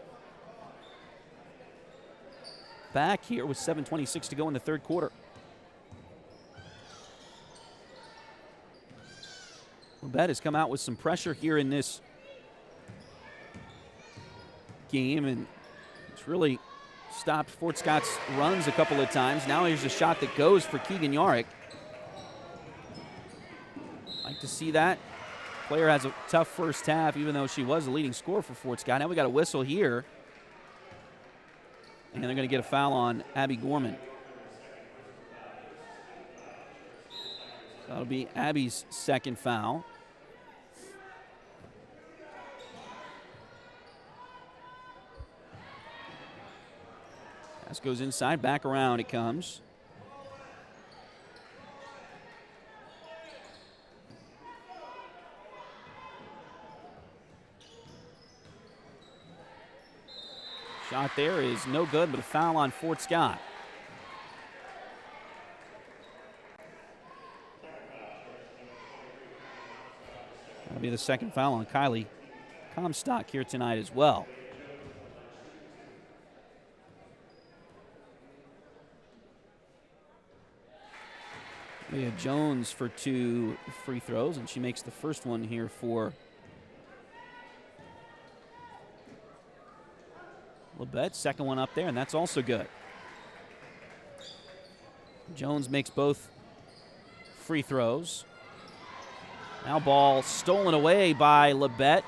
back here with 7:26 to go in the third quarter. Labette has come out with some pressure here in this game, and it's really stopped Fort Scott's runs a couple of times. Now here's a shot that goes for Keegan Yarick. Like to see that. Player has a tough first half, even though she was the leading scorer for Fort Scott. Now we got a whistle here, and they're going to get a foul on Abby Gorman. That'll be Abby's second foul. Pass goes inside, back around it comes. Shot there is no good, but a foul on Fort Scott. That'll be the second foul on Kylie Comstock here tonight as well. Leah Jones for 2 free throws, and she makes the first one here for Labette. Second one up there, and that's also good. Jones makes both free throws. Now ball stolen away by Labette,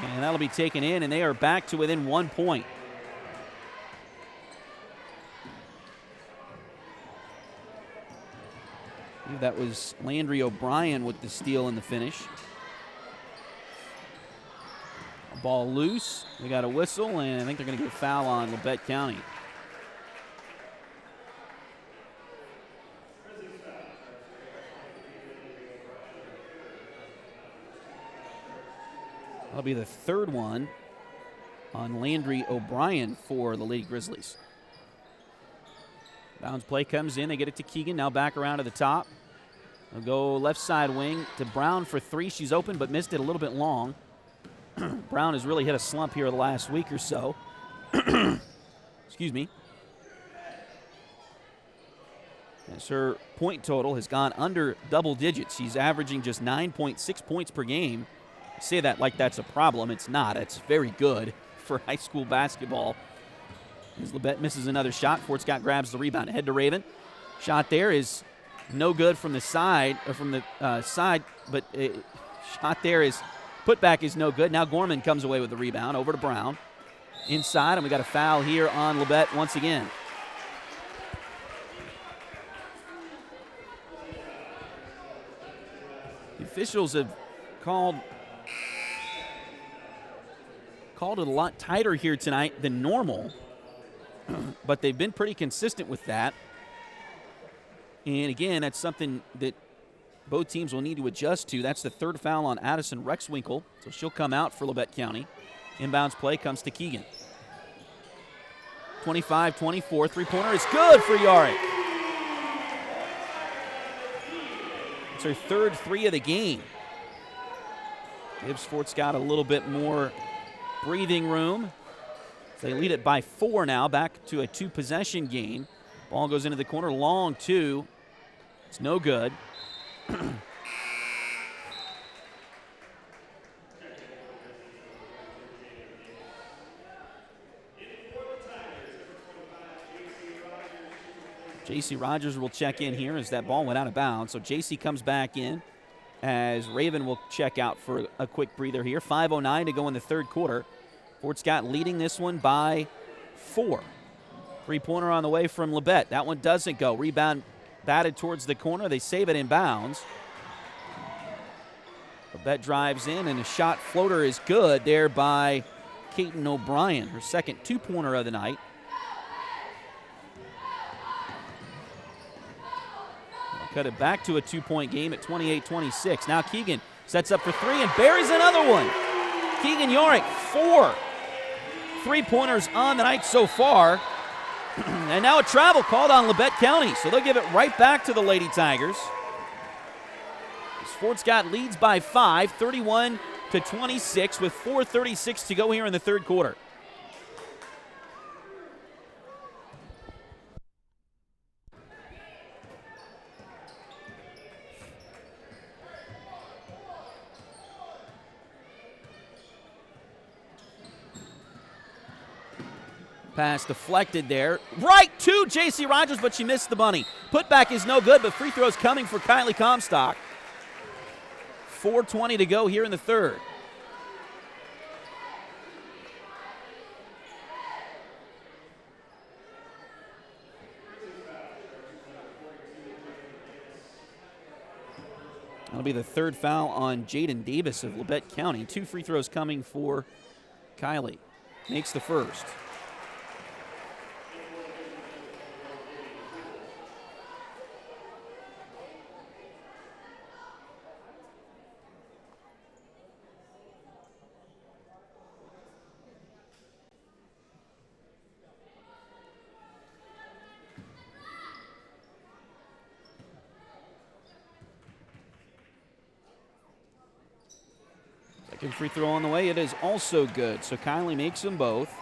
and that'll be taken in, and they are back to within 1 point. That was Landry O'Brien with the steal in the finish. Ball loose. We got a whistle, and I think they're going to get a foul on Labette County. That'll be the third one on Landry O'Brien for the Lady Grizzlies. Bounce play comes in. They get it to Keegan. Now back around to the top. They'll go left side wing to Brown for 3. She's open, but missed it a little bit long. Brown has really hit a slump here the last week or so. Excuse me. As her point total has gone under double digits. She's averaging just 9.6 points per game. I say that like that's a problem. It's not. It's very good for high school basketball. As Labette misses another shot, Fort Scott grabs the rebound. Head to Raven. Shot there is no good from the side, but shot there is Putback is no good. Now Gorman comes away with the rebound. Over to Brown. Inside, and we got a foul here on Labette once again. The officials have called it a lot tighter here tonight than normal, but they've been pretty consistent with that. And again, that's something that both teams will need to adjust to. That's the third foul on Addison Rexwinkle, so she'll come out for Labette County. Inbounds play comes to Keegan. 25-24, three-pointer is good for Yarick. It's her third three of the game. Gives Fort Scott a little bit more breathing room. They lead it by 4 now, back to a 2-possession game. Ball goes into the corner, long two. It's no good. J.C. Rogers will check in here as that ball went out of bounds. So J.C. comes back in as Raven will check out for a quick breather here. 5:09 to go in the third quarter. Fort Scott leading this one by 4. Three-pointer on the way from Labette. That one doesn't go. Rebound batted towards the corner. They save it in bounds. Labette drives in, and a shot floater is good there by Kaiten O'Brien, her second two-pointer of the night. Cut it back to a 2-point game at 28-26. Now Keegan sets up for 3 and buries another one. Keegan Yorick, 4 three-pointers on the night so far. And now a travel called on Labette County, so they'll give it right back to the Lady Tigers. Fort Scott leads by 5, 31-26, with 4:36 to go here in the third quarter. Pass deflected there. Right to J.C. Rogers, but she missed the bunny. Putback is no good, but free throws coming for Kylie Comstock. 4:20 to go here in the third. That'll be the third foul on Jaden Davis of Labette County. 2 free throws coming for Kylie. Makes the first. Second free throw on the way. It is also good. So Kylie makes them both.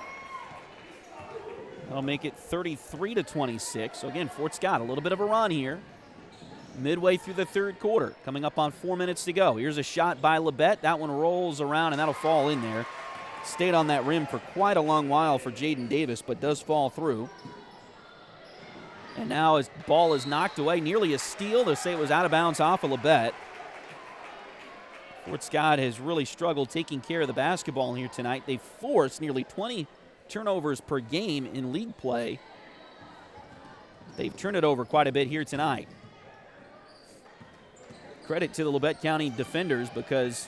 That'll make it 33-26. So again, Fort Scott, a little bit of a run here. Midway through the third quarter, coming up on 4 minutes to go. Here's a shot by Labette. That one rolls around, and that'll fall in there. Stayed on that rim for quite a long while for Jaden Davis, but does fall through. And now his ball is knocked away, nearly a steal. They'll say it was out of bounds off of Labette. Fort Scott has really struggled taking care of the basketball here tonight. They've forced nearly 20 turnovers per game in league play. They've turned it over quite a bit here tonight. Credit to the Labette County defenders because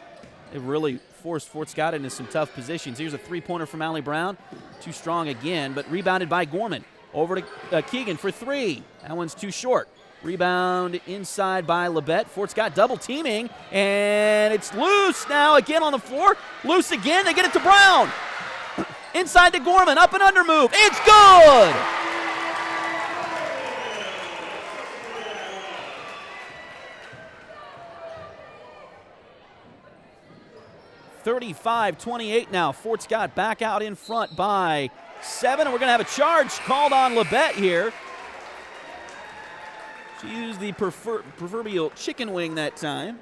they've really forced Fort Scott into some tough positions. Here's a three-pointer from Allie Brown. Too strong again, but rebounded by Gorman. Over to Keegan for 3. That one's too short. Rebound inside by Labette. Fort Scott double teaming, and it's loose now again on the floor. Loose again. They get it to Brown. Inside to Gorman. Up and under move. It's good. (35-28) now. Fort Scott back out in front by 7. And we're going to have a charge called on Labette here. She used the proverbial chicken wing that time.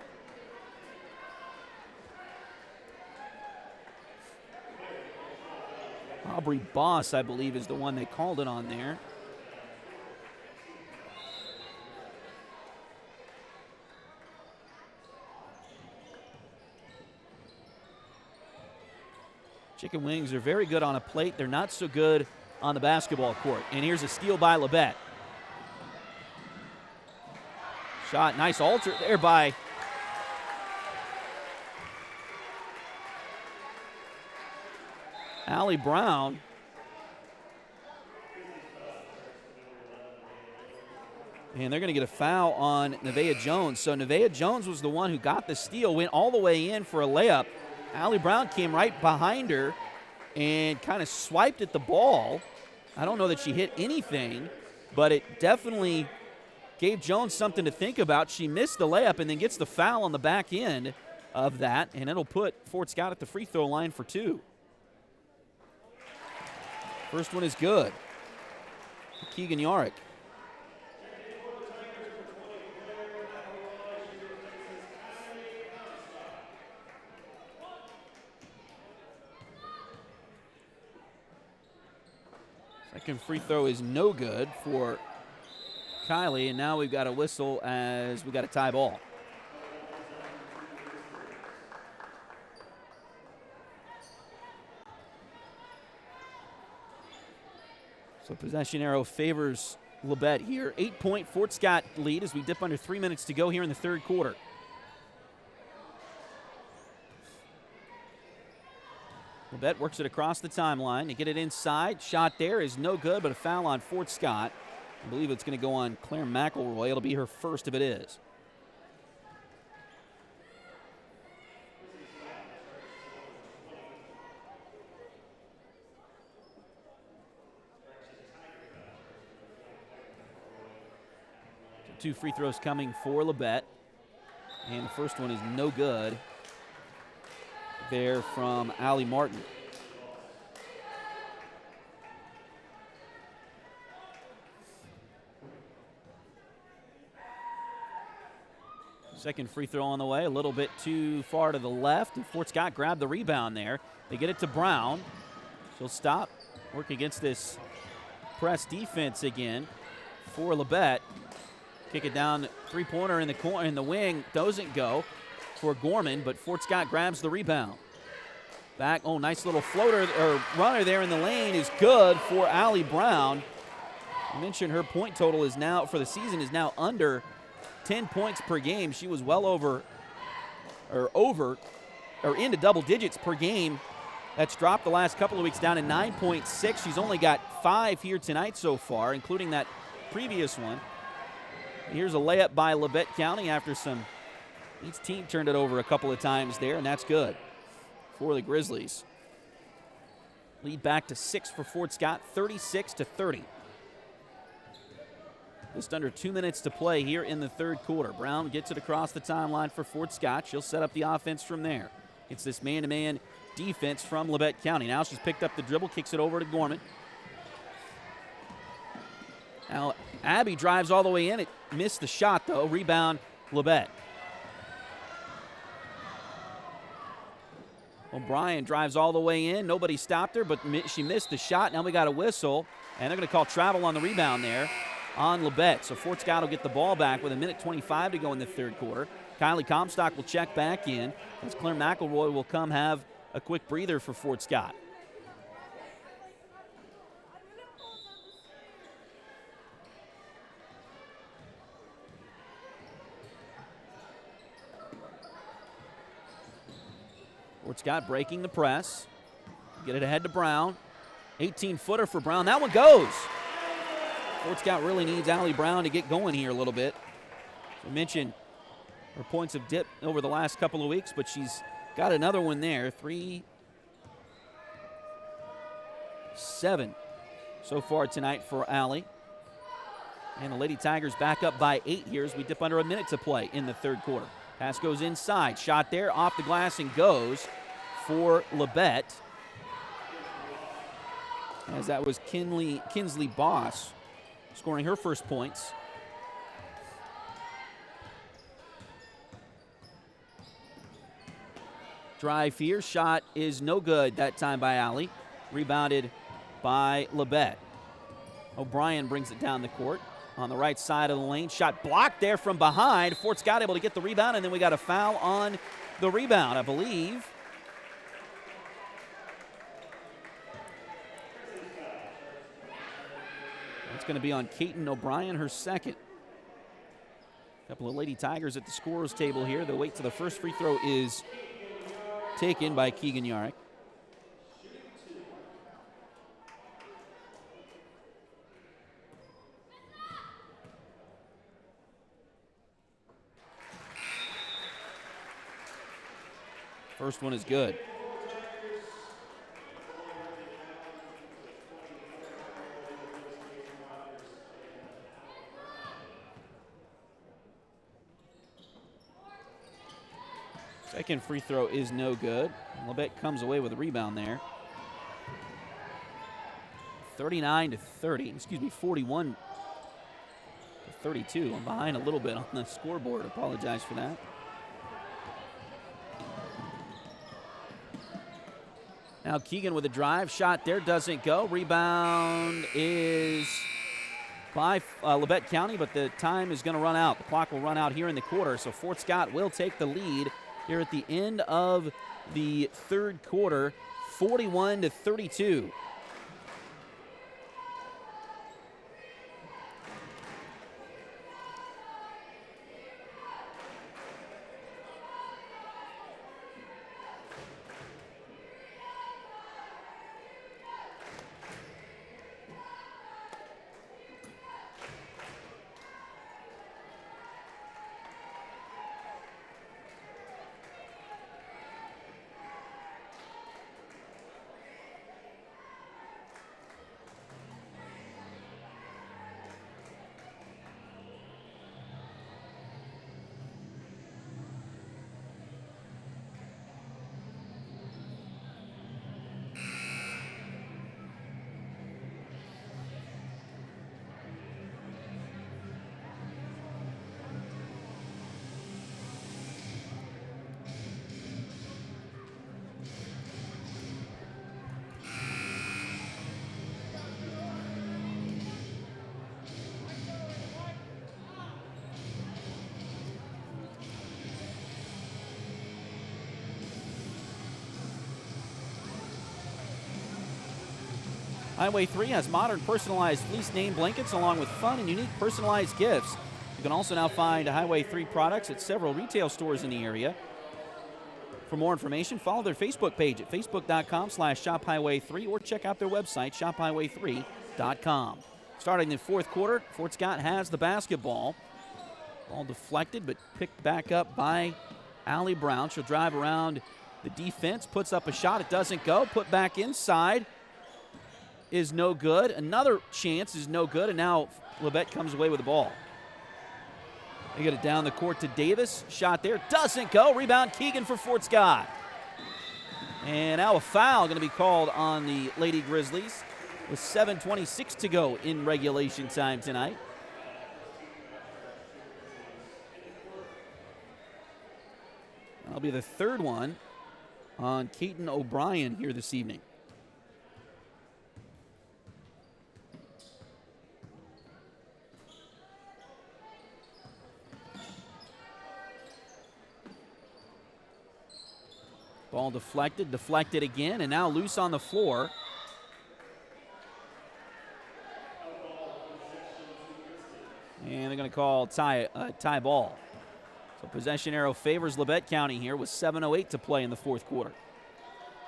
Aubrey Boss, I believe, is the one they called it on there. Chicken wings are very good on a plate. They're not so good on the basketball court. And here's a steal by Labette. Shot, nice alter there by Allie Brown. And they're going to get a foul on Nevaeh Jones. So Nevaeh Jones was the one who got the steal, went all the way in for a layup. Allie Brown came right behind her and kind of swiped at the ball. I don't know that she hit anything, but it definitely gave Jones something to think about. She missed the layup and then gets the foul on the back end of that, and it'll put Fort Scott at the free throw line for 2. First one is good. Keegan Yarick. Second free throw is no good for Kylie, and now we've got a whistle as we got a tie ball. So possession arrow favors Labette here. 8-point Fort Scott lead as we dip under 3 minutes to go here in the third quarter. Labette works it across the timeline to get it inside. Shot there is no good, but a foul on Fort Scott. I believe it's going to go on Claire McElroy. It'll be her first if it is. So 2 free throws coming for Labette. And the first one is no good there from Allie Martin. Second free throw on the way, a little bit too far to the left, and Fort Scott grabbed the rebound there. They get it to Brown. She'll stop, work against this press defense again for Labette. Kick it down, three-pointer in the corner, in the wing, doesn't go for Gorman, but Fort Scott grabs the rebound. Back, oh, nice little floater, or runner there in the lane is good for Allie Brown. I mentioned her point total is now, for the season, is now under 10 points per game. She was well over into double digits per game. That's dropped the last couple of weeks down to 9.6. She's only got 5 here tonight so far, including that previous one. Here's a layup by Labette County after each team turned it over a couple of times there, and that's good for the Grizzlies. Lead back to 6 for Fort Scott, 36-30. Just under 2 minutes to play here in the third quarter. Brown gets it across the timeline for Fort Scott. She'll set up the offense from there. It's this man-to-man defense from Labette County. Now she's picked up the dribble, kicks it over to Gorman. Now Abby drives all the way in. It missed the shot, though. Rebound, Labette. O'Brien drives all the way in. Nobody stopped her, but she missed the shot. Now we got a whistle, and they're going to call travel on the rebound there on Labette. So Fort Scott will get the ball back with 1:25 to go in the third quarter. Kylie Comstock will check back in as Claire McElroy will come have a quick breather for Fort Scott. Fort Scott breaking the press. Get it ahead to Brown. 18-footer for Brown. That one goes. Fort Scott really needs Allie Brown to get going here a little bit. I mentioned her points have dipped over the last couple of weeks, but she's got another one there. 3-7 so far tonight for Allie. And the Lady Tigers back up by 8 here as we dip under a minute to play in the third quarter. Pass goes inside. Shot there, off the glass and goes for Labette. As that was Kinsley Boss scoring her first points. Drive here. Shot is no good that time by Allie. Rebounded by Labette. O'Brien brings it down the court. On the right side of the lane. Shot blocked there from behind. Fort Scott able to get the rebound, and then we got a foul on the rebound, I believe. going to be on Keaton O'Brien, her second. A couple of Lady Tigers at the scorer's table here. They'll wait till the first free throw is taken by Keegan Yarrick. First one is good. Second free throw is no good. Labette comes away with a rebound there. 41 to 32. I'm behind a little bit on the scoreboard. Apologize for that. Now Keegan with a drive. Shot there, doesn't go. Rebound is by Labette County, but the time is going to run out. The clock will run out here in the quarter, so Fort Scott will take the lead here at the end of the third quarter, 41 to 32. Highway 3 has modern personalized fleece name blankets along with fun and unique personalized gifts. You can also now find Highway 3 products at several retail stores in the area. For more information, follow their Facebook page at facebook.com/shophighway3 or check out their website, shophighway3.com. Starting the fourth quarter, Fort Scott has the basketball. Ball deflected but picked back up by Allie Brown. She'll drive around the defense, puts up a shot. It doesn't go. Put back inside is no good. Another chance is no good, and now Labette comes away with the ball. They get it down the court to Davis. Shot there, doesn't go. Rebound Keegan for Fort Scott. And now a foul going to be called on the Lady Grizzlies with 7:26 to go in regulation time tonight. That'll be the third one on Keaton O'Brien here this evening. Ball deflected again, and now loose on the floor. And they're going to call tie ball. So possession arrow favors Labette County here with 7:08 to play in the fourth quarter.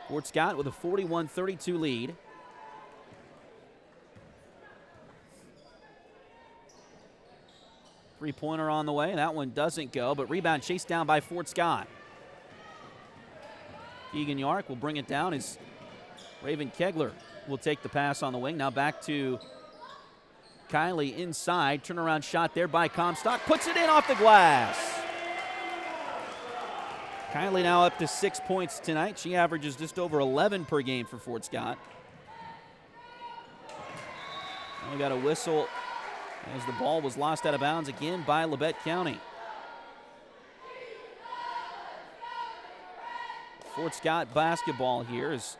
Fort Scott with a 41-32 lead. Three-pointer on the way. That one doesn't go, but rebound chased down by Fort Scott. Keegan Yarrick will bring it down as Raven Kegler will take the pass on the wing. Now back to Kylie inside. Turnaround shot there by Comstock. Puts it in off the glass. Kylie now up to 6 points tonight. She averages just over 11 per game for Fort Scott. And we got a whistle as the ball was lost out of bounds again by Labette County. Fort Scott basketball here as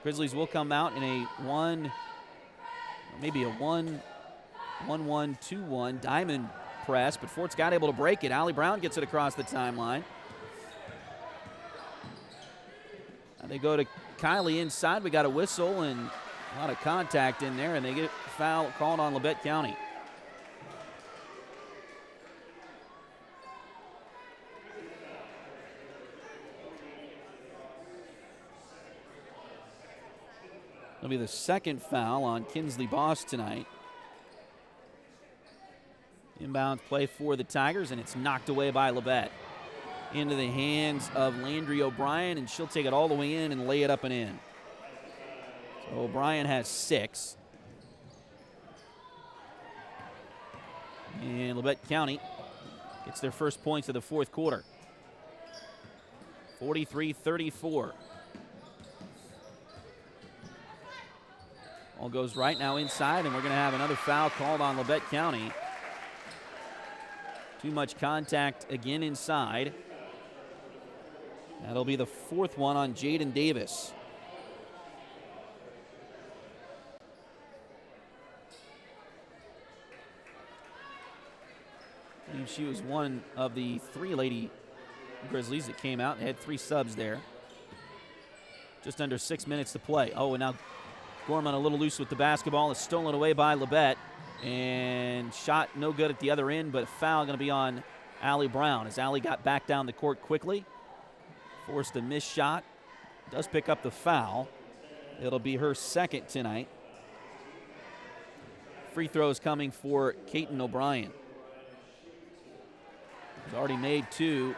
Grizzlies will come out in a 1-1-2-1 diamond press, but Fort Scott able to break it. Allie Brown gets it across the timeline. Now they go to Kylie inside. We got a whistle and a lot of contact in there, and they get foul called on Labette County. It'll be the second foul on Kinsley Boss tonight. Inbound play for the Tigers, and it's knocked away by Labette. Into the hands of Landry O'Brien, and she'll take it all the way in and lay it up and in. So O'Brien has 6. And Labette County gets their first points of the fourth quarter. 43-34. All goes right now inside, and we're going to have another foul called on Labette County. Too much contact again inside. That'll be the 4th one on Jaden Davis. I believe she was one of the 3 Lady Grizzlies that came out and had 3 subs there. Just under 6 minutes to play. Oh, and now Gorman a little loose with the basketball. It's stolen away by Labette. And shot no good at the other end, but foul going to be on Allie Brown as Allie got back down the court quickly. Forced a missed shot. Does pick up the foul. It'll be her second tonight. Free throws coming for Kaiten O'Brien. He's already made 2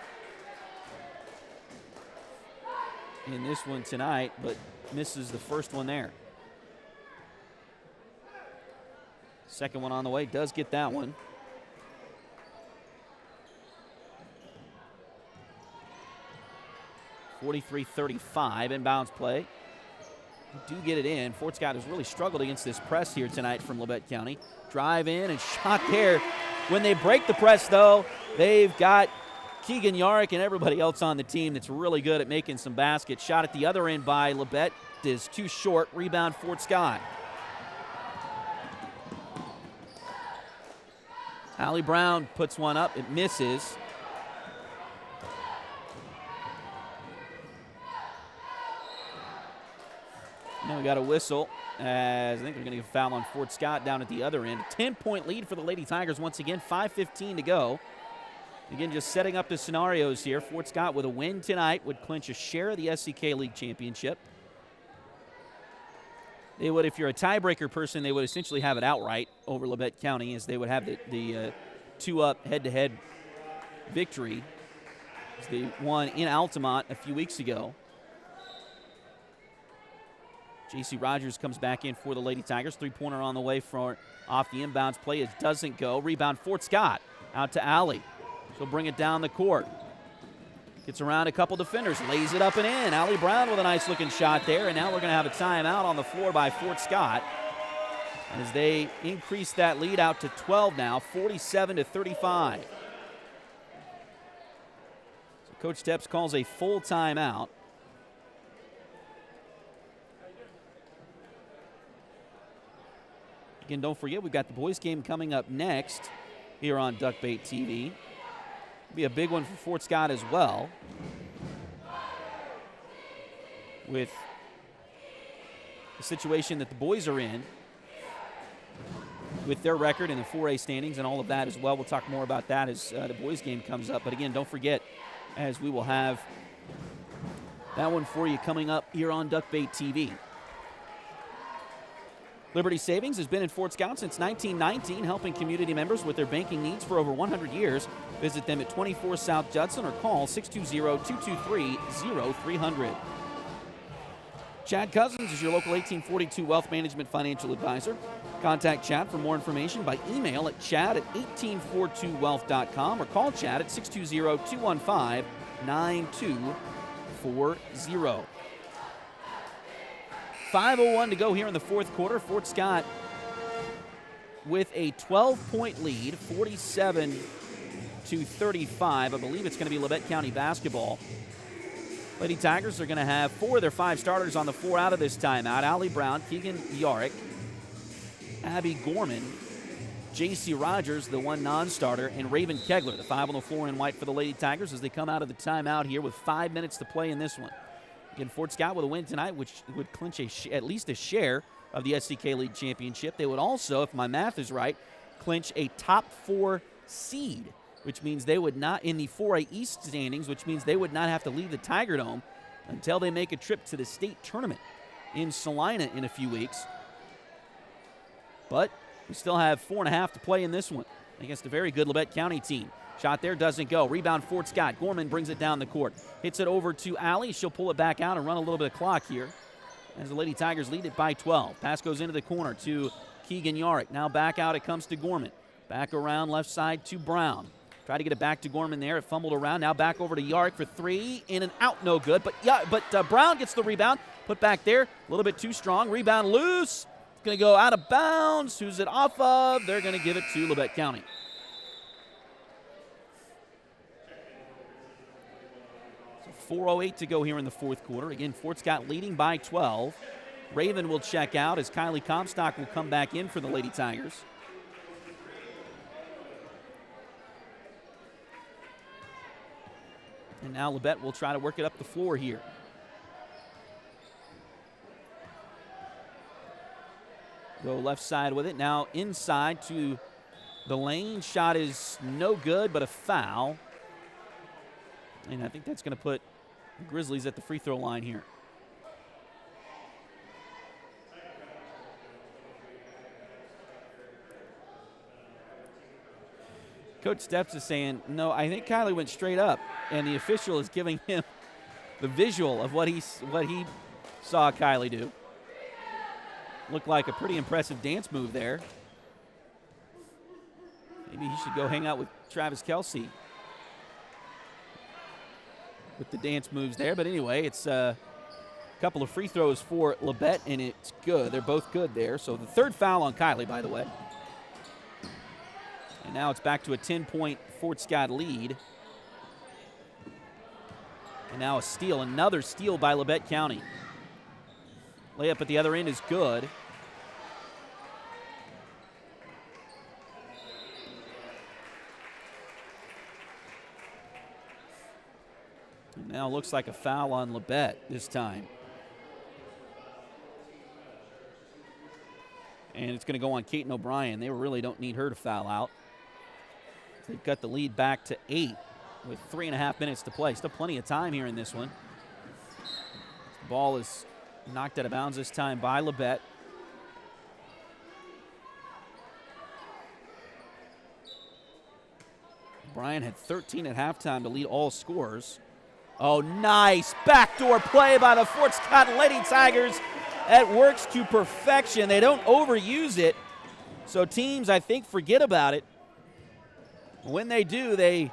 in this one tonight, but misses the first one there. Second one on the way, does get that one. (43-35) inbounds play. Do get it in. Fort Scott has really struggled against this press here tonight from Labette County. Drive in and shot there. When they break the press, though, they've got Keegan Yarrick and everybody else on the team that's really good at making some baskets. Shot at the other end by Labette is too short. Rebound Fort Scott. Allie Brown puts one up. It misses. Now we got a whistle as I think they're going to get a foul on Fort Scott down at the other end. 10-point lead for the Lady Tigers once again. 5:15 to go. Again, just setting up the scenarios here. Fort Scott with a win tonight would clinch a share of the SCK League Championship. They would, if you're a tiebreaker person, they would essentially have it outright over Labette County, as they would have the 2-up head-to-head victory as they won in Altamont a few weeks ago. J.C. Rogers comes back in for the Lady Tigers. 3-pointer on the way for off the inbounds play. It doesn't go. Rebound Fort Scott out to Allie. She'll bring it down the court. Gets around a couple defenders, lays it up and in. Allie Brown with a nice-looking shot there, and now we're going to have a timeout on the floor by Fort Scott as they increase that lead out to 12 now, 47-35. So Coach Tepps calls a full timeout. Again, don't forget, we've got the boys game coming up next here on Duckbait TV. Be a big one for Fort Scott as well, with the situation that the boys are in with their record in the 4A standings and all of that as well. We'll talk more about that as the boys game comes up. But again, don't forget, as we will have that one for you coming up here on Duckbait TV. Liberty Savings has been in Fort Scott since 1919, helping community members with their banking needs for over 100 years. Visit them at 24 South Judson or call 620-223-0300. Chad Cousins is your local 1842 Wealth Management Financial Advisor. Contact Chad for more information by email at chad@1842wealth.com or call Chad at 620-215-9240. 5:01 to go here in the fourth quarter. Fort Scott with a 12-point lead, 47-35. I believe it's going to be Labette County basketball. Lady Tigers are going to have 4 of their 5 starters on the floor out of this timeout. Allie Brown, Keegan Yarrick, Abby Gorman, J.C. Rogers, the one non-starter, and Raven Kegler, the 5 on the floor in white for the Lady Tigers as they come out of the timeout here with 5 minutes to play in this one. Again, Fort Scott with a win tonight, which would clinch at least a share of the SCK League Championship. They would also, if my math is right, clinch a top 4 seed, which means they would not, in the 4A East standings, which means they would not have to leave the Tiger Dome until they make a trip to the state tournament in Salina in a few weeks. But we still have 4.5 to play in this one against a very good Labette County team. Shot there doesn't go. Rebound Fort Scott. Gorman brings it down the court. Hits it over to Allie. She'll pull it back out and run a little bit of clock here as the Lady Tigers lead it by 12. Pass goes into the corner to Keegan Yarick. Now back out it comes to Gorman. Back around left side to Brown. Try to get it back to Gorman there. It fumbled around. Now back over to Yarick for 3. In and out, no good. But Brown gets the rebound. Put back there. A little bit too strong. Rebound loose. It's going to go out of bounds. Who's it off of? They're going to give it to Labette County. So 4:08 to go here in the fourth quarter. Again, Fort Scott leading by 12. Raven will check out as Kylie Comstock will come back in for the Lady Tigers. And now Labette will try to work it up the floor here. Go left side with it. Now inside to the lane. Shot is no good, but a foul. And I think that's going to put the Grizzlies at the free throw line here. Coach Steps is saying, no, I think Kylie went straight up, and the official is giving him the visual of what he saw Kylie do. Looked like a pretty impressive dance move there. Maybe he should go hang out with Travis Kelsey with the dance moves there. But anyway, it's a couple of free throws for Labette, and it's good. They're both good there. So the third foul on Kylie, by the way. And now it's back to a 10-point Fort Scott lead. And now a steal, another steal by Labette County. Layup at the other end is good. And now looks like a foul on Labette this time. And it's going to go on Kaiten O'Brien. They really don't need her to foul out. They've got the lead back to 8 with 3.5 minutes to play. Still plenty of time here in this one. The ball is knocked out of bounds this time by Labette. Bryan had 13 at halftime to lead all scorers. Oh, nice backdoor play by the Fort Scott Lady Tigers. That works to perfection. They don't overuse it, so teams, I think, forget about it. When they do, they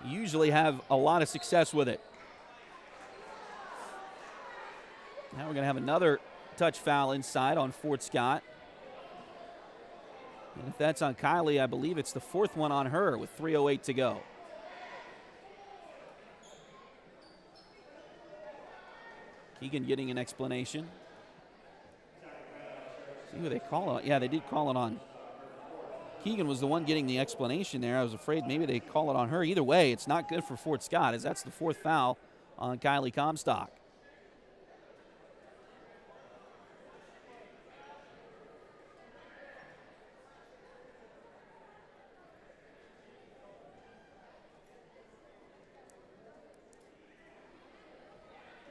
usually have a lot of success with it. Now we're going to have another touch foul inside on Fort Scott. And if that's on Kylie, I believe it's the fourth one on her with 3:08 to go. Keegan getting an explanation. See who they call it. Yeah, they did call it on. Keegan was the one getting the explanation there. I was afraid maybe they call it on her. Either way, it's not good for Fort Scott, as that's the fourth foul on Kylie Comstock.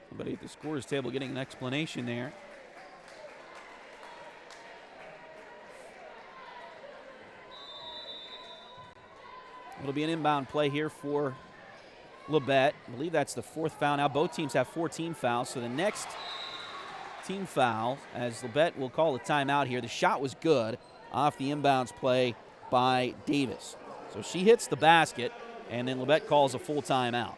Somebody at the scorer's table getting an explanation there. It'll be an inbound play here for Labette. I believe that's the fourth foul. Now both teams have 4 team fouls, so the next team foul, as Labette will call a timeout here. The shot was good off the inbounds play by Davis. So she hits the basket, and then Labette calls a full timeout.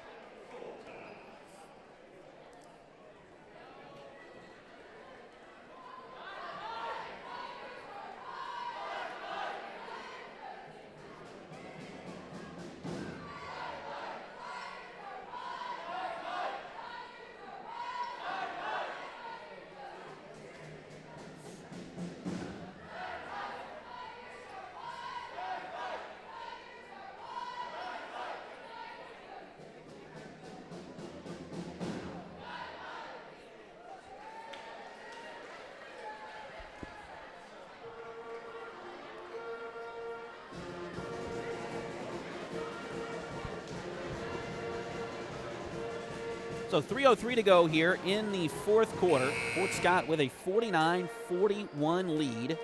So 3:03 to go here in the fourth quarter. Fort Scott with a 49-41 lead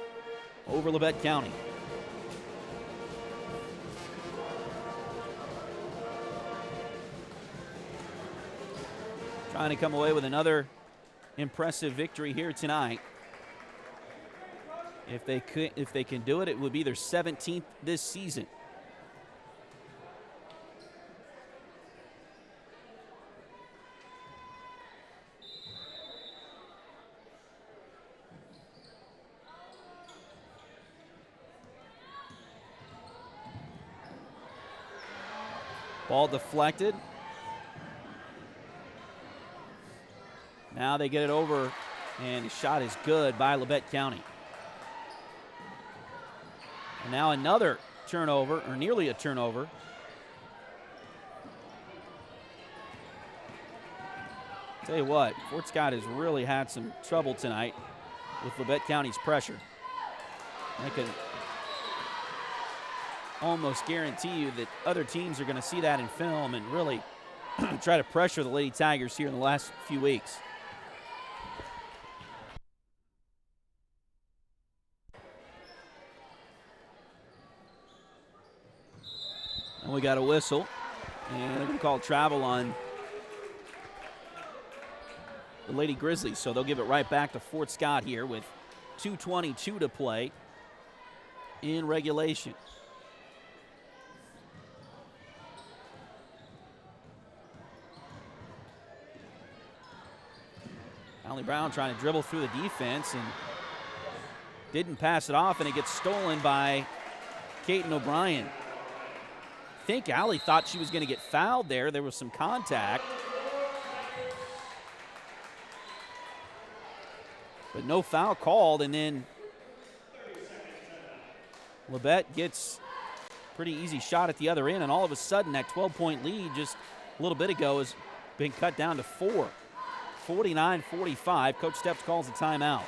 over Labette County. Trying to come away with another impressive victory here tonight. If they can do it, it would be their 17th this season. Ball deflected. Now they get it over, and the shot is good by Labette County. And now another turnover, or nearly a turnover. Tell you what, Fort Scott has really had some trouble tonight with Labette County's pressure. I can almost guarantee you that other teams are going to see that in film and really try to pressure the Lady Tigers here in the last few weeks. And we got a whistle, and they're going to call travel on the Lady Grizzlies, so they'll give it right back to Fort Scott here with 2:22 to play in regulation. Allie Brown trying to dribble through the defense and didn't pass it off, and it gets stolen by Caton O'Brien. I think Allie thought she was going to get fouled there. There was some contact. But no foul called, and then Labette gets a pretty easy shot at the other end, and all of a sudden that 12-point lead just a little bit ago has been cut down to 4. 49-45. Coach Steps calls a timeout.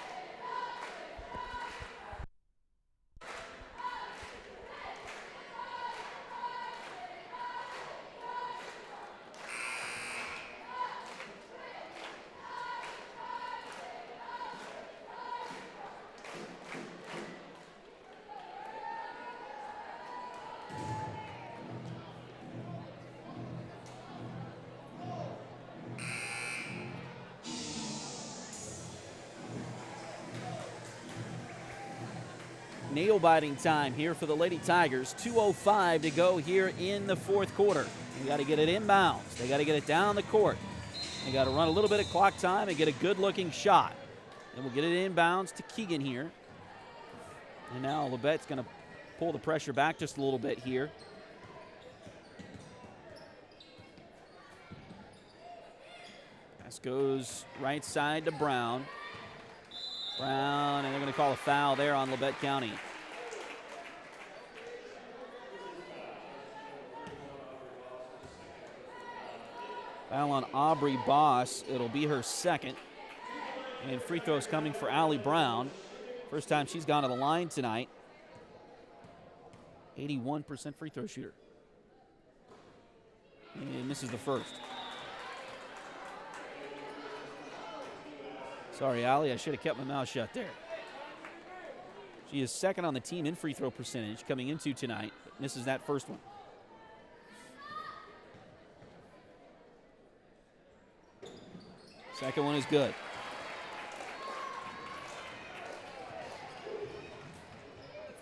Nail-biting time here for the Lady Tigers. 2:05 to go here in the fourth quarter. They got to get it inbounds. They got to get it down the court. They got to run a little bit of clock time and get a good-looking shot. And we'll get it inbounds to Keegan here. And now Labette's going to pull the pressure back just a little bit here. Pass goes right side to Brown. Brown, and they're going to call a foul there on Labette County. Foul on Aubrey Boss. It'll be her second. And free throws coming for Allie Brown. First time she's gone to the line tonight. 81% free throw shooter. And this is the first. Sorry, Allie, I should have kept my mouth shut there. She is second on the team in free throw percentage coming into tonight, but misses that first one. Second one is good.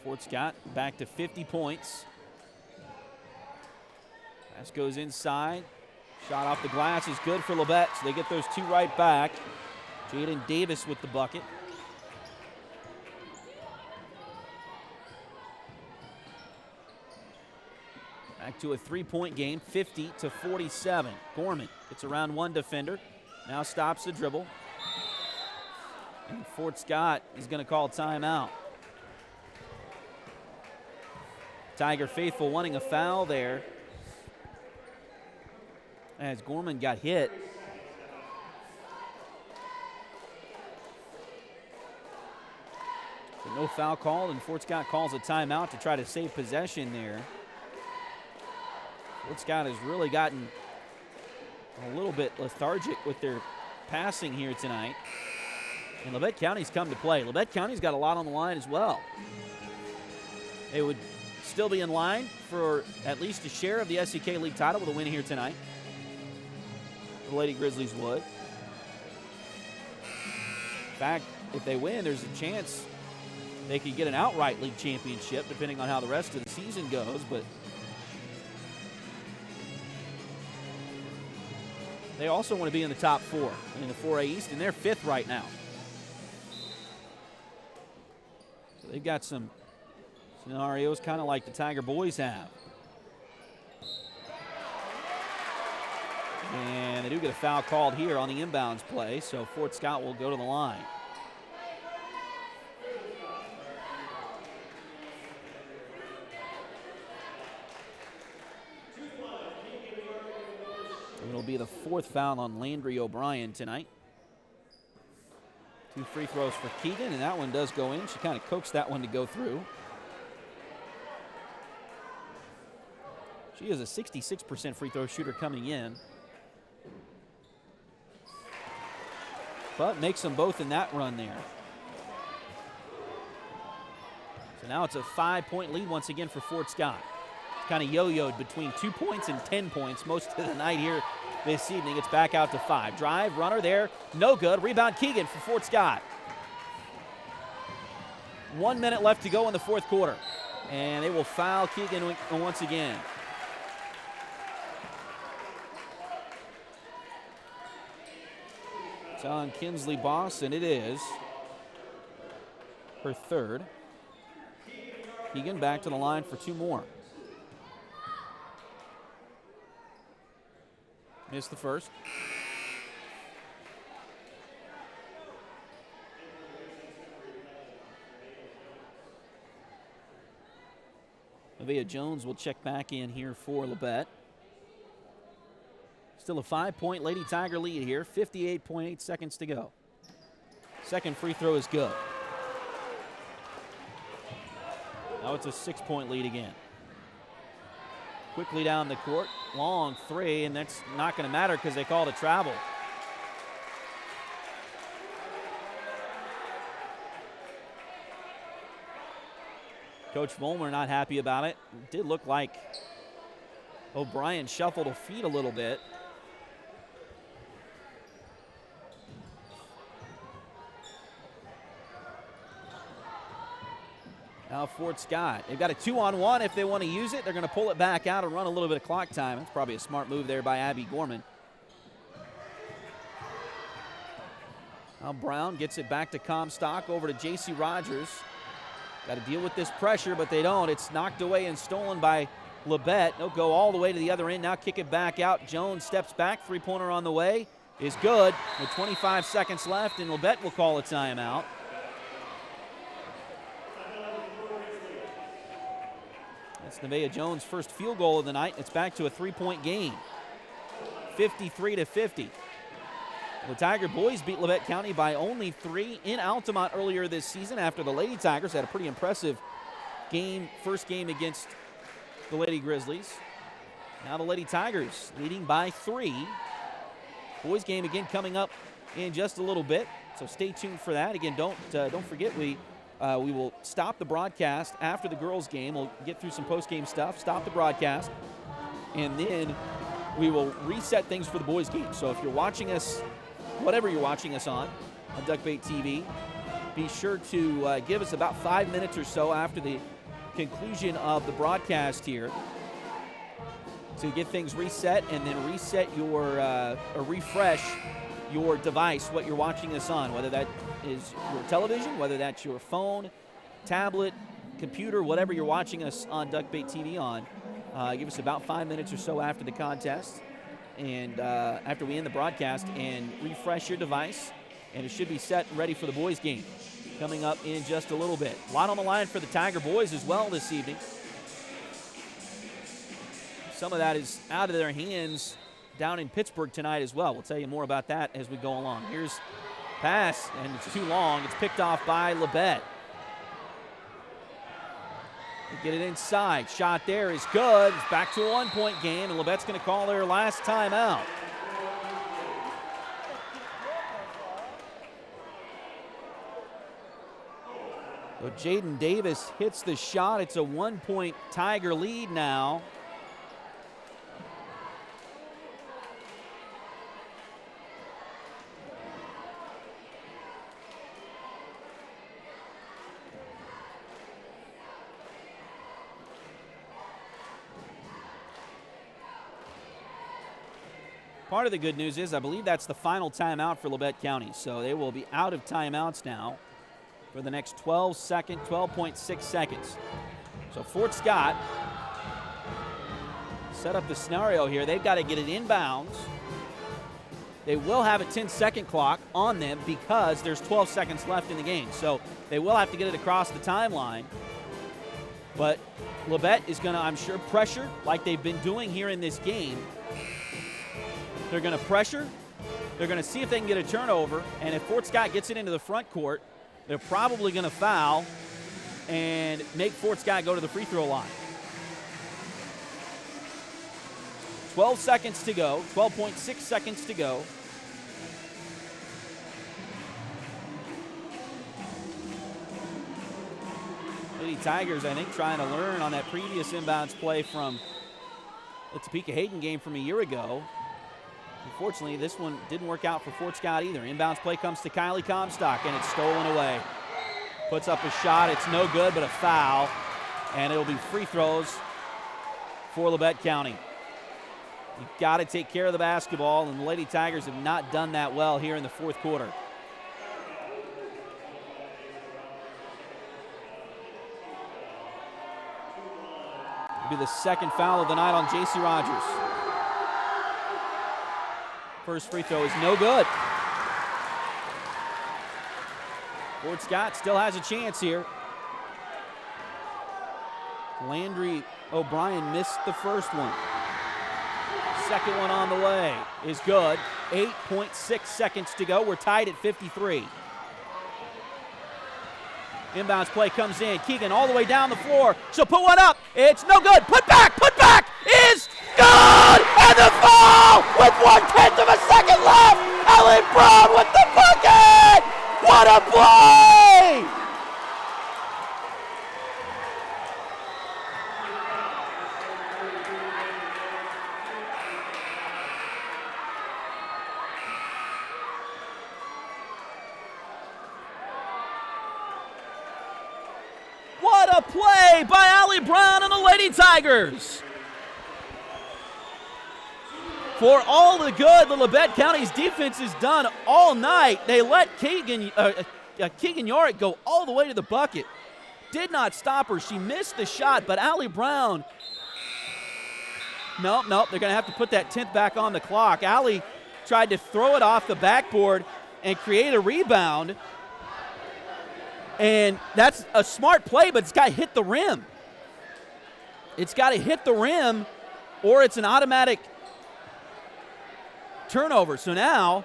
Fort Scott back to 50 points. Pass goes inside. Shot off the glass is good for Labette, so they get those two right back. Jaden Davis with the bucket. Back to a three-point game, 50-47. Gorman gets around one defender. Now stops the dribble. And Fort Scott is going to call timeout. Tiger faithful wanting a foul there as Gorman got hit. So no foul called, and Fort Scott calls a timeout to try to save possession there. Fort Scott has really gotten a little bit lethargic with their passing here tonight. And Labette County's come to play. Labette County's got a lot on the line as well. They would still be in line for at least a share of the SEK League title with a win here tonight. The Lady Grizzlies would. In fact, if they win, there's a chance they could get an outright league championship, depending on how the rest of the season goes. But they also want to be in the top 4 in the 4A East, and they're 5th right now. So they've got some scenarios kind of like the Tiger boys have. And they do get a foul called here on the inbounds play, so Fort Scott will go to the line. It'll be the 4th foul on Landry O'Brien tonight. 2 free throws for Keegan, and that one does go in. She kind of coaxed that one to go through. She is a 66% free throw shooter coming in. But makes them both in that run there. So now it's a 5-point lead once again for Fort Scott. Kind of yo-yoed between 2 points and 10 points most of the night here this evening. It's back out to 5. Drive, runner there, no good. Rebound Keegan for Fort Scott. 1 minute left to go in the 4th quarter. And they will foul Keegan once again. It's on Kinsley Boss, and it is her 3rd. Keegan back to the line for 2 more. Missed the first. Nevaeh Jones will check back in here for Labette. Still a 5-point Lady Tiger lead here, 58.8 seconds to go. Second free throw is good. Now it's a 6-point lead again. Quickly down the court, long 3, and that's not going to matter because they called a travel. Coach Vollmer not happy about it. It did look like O'Brien shuffled her feet a little bit. Now Fort Scott. They've got a 2-on-1 if they want to use it. They're going to pull it back out and run a little bit of clock time. That's probably a smart move there by Abby Gorman. Now Brown gets it back to Comstock, over to J.C. Rogers. Got to deal with this pressure, but they don't. It's knocked away and stolen by Labette. They'll go all the way to the other end. Now kick it back out. Jones steps back. 3-pointer on the way is good with 25 seconds left, and Labette will call a timeout. That's Nevaeh Jones' first field goal of the night. It's back to a 3-point game, 53-50. The Tiger boys beat Labette County by only 3 in Altamont earlier this season after the Lady Tigers had a pretty impressive first game against the Lady Grizzlies. Now the Lady Tigers leading by 3. Boys game again coming up in just a little bit, so stay tuned for that. Again, don't forget we will stop the broadcast after the girls' game. We'll get through some post-game stuff, stop the broadcast, and then we will reset things for the boys' game. So if you're watching us, whatever you're watching us on Duckbait TV, be sure to give us about 5 minutes or so after the conclusion of the broadcast here to get things reset, and then reset your or refresh your device, what you're watching us on, whether that is your television, whether that's your phone, tablet, computer, whatever you're watching us on Duckbait TV on. Give us about 5 minutes or so after the contest and after we end the broadcast, and refresh your device, and it should be set and ready for the boys' game coming up in just a little bit. A lot on the line for the Tiger boys as well this evening. Some of that is out of their hands down in Pittsburgh tonight as well. We'll tell you more about that as we go along. Here's pass, and it's too long. It's picked off by Labette. They get it inside. Shot there is good. It's back to a 1-point game, and Labette's going to call their last timeout. So Jaden Davis hits the shot. It's a 1-point Tiger lead now. Part of the good news is I believe that's the final timeout for Labette County. So they will be out of timeouts now for the next 12.6 seconds. So Fort Scott set up the scenario here. They've got to get it inbounds. They will have a 10-second clock on them because there's 12 seconds left in the game. So they will have to get it across the timeline. But Labette is going to, I'm sure, pressure like they've been doing here in this game. They're going to pressure. They're going to see if they can get a turnover. And if Fort Scott gets it into the front court, they're probably going to foul and make Fort Scott go to the free throw line. 12 seconds to go, 12.6 seconds to go. Lady Tigers, I think, trying to learn on that previous inbounds play from the Topeka Hayden game from a year ago. Unfortunately, this one didn't work out for Fort Scott either. Inbounds play comes to Kylie Comstock, and it's stolen away. Puts up a shot. It's no good, but a foul. And it'll be free throws for Labette County. You've got to take care of the basketball, and the Lady Tigers have not done that well here in the fourth quarter. It'll be the second foul of the night on J.C. Rogers. First free throw is no good. Fort Scott still has a chance here. Landry O'Brien missed the first one. Second one on the way is good. 8.6 seconds to go. We're tied at 53. Inbounds play comes in. Keegan all the way down the floor. She'll put one up. It's no good. Put back is good! And the fall with 1/10 of a second left. Ellen Brown with the bucket! What a play! What a play by Allie Brown and the Lady Tigers. For all the good the Labette County's defense has done all night, they let Keegan Yorick go all the way to the bucket. Did not stop her. She missed the shot, but Allie Brown, nope, they're going to have to put that 10th back on the clock. Allie tried to throw it off the backboard and create a rebound. And that's a smart play, but it's got to hit the rim. It's got to hit the rim, or it's an automatic turnover. So now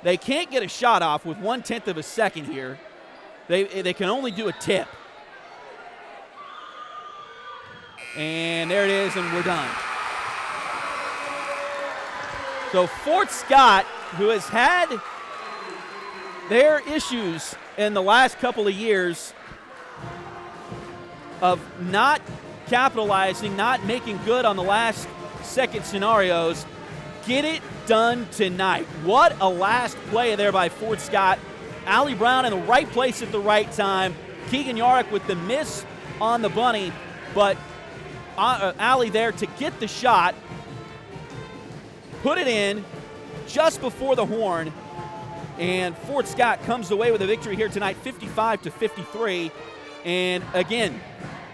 they can't get a shot off with 1/10 of a second here. They can only do a tip. And there it is, and we're done. So Fort Scott, who has had their issues in the last couple of years of not capitalizing, not making good on the last second scenarios, get it done tonight. What a last play there by Fort Scott. Allie Brown in the right place at the right time. Keegan Yorick with the miss on the bunny, but Allie there to get the shot, put it in just before the horn, and Fort Scott comes away with a victory here tonight, 55-53. And again,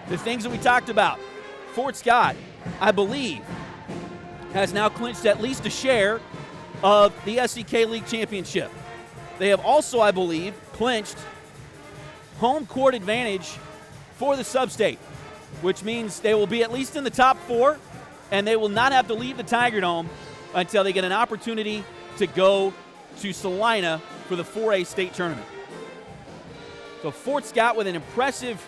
the things that we talked about, Fort Scott, I believe, has now clinched at least a share of the SEK League Championship. They have also, I believe, clinched home court advantage for the sub-state, which means they will be at least in the top 4, and they will not have to leave the Tiger Dome until they get an opportunity to go to Salina for the 4A state tournament. So Fort Scott with an impressive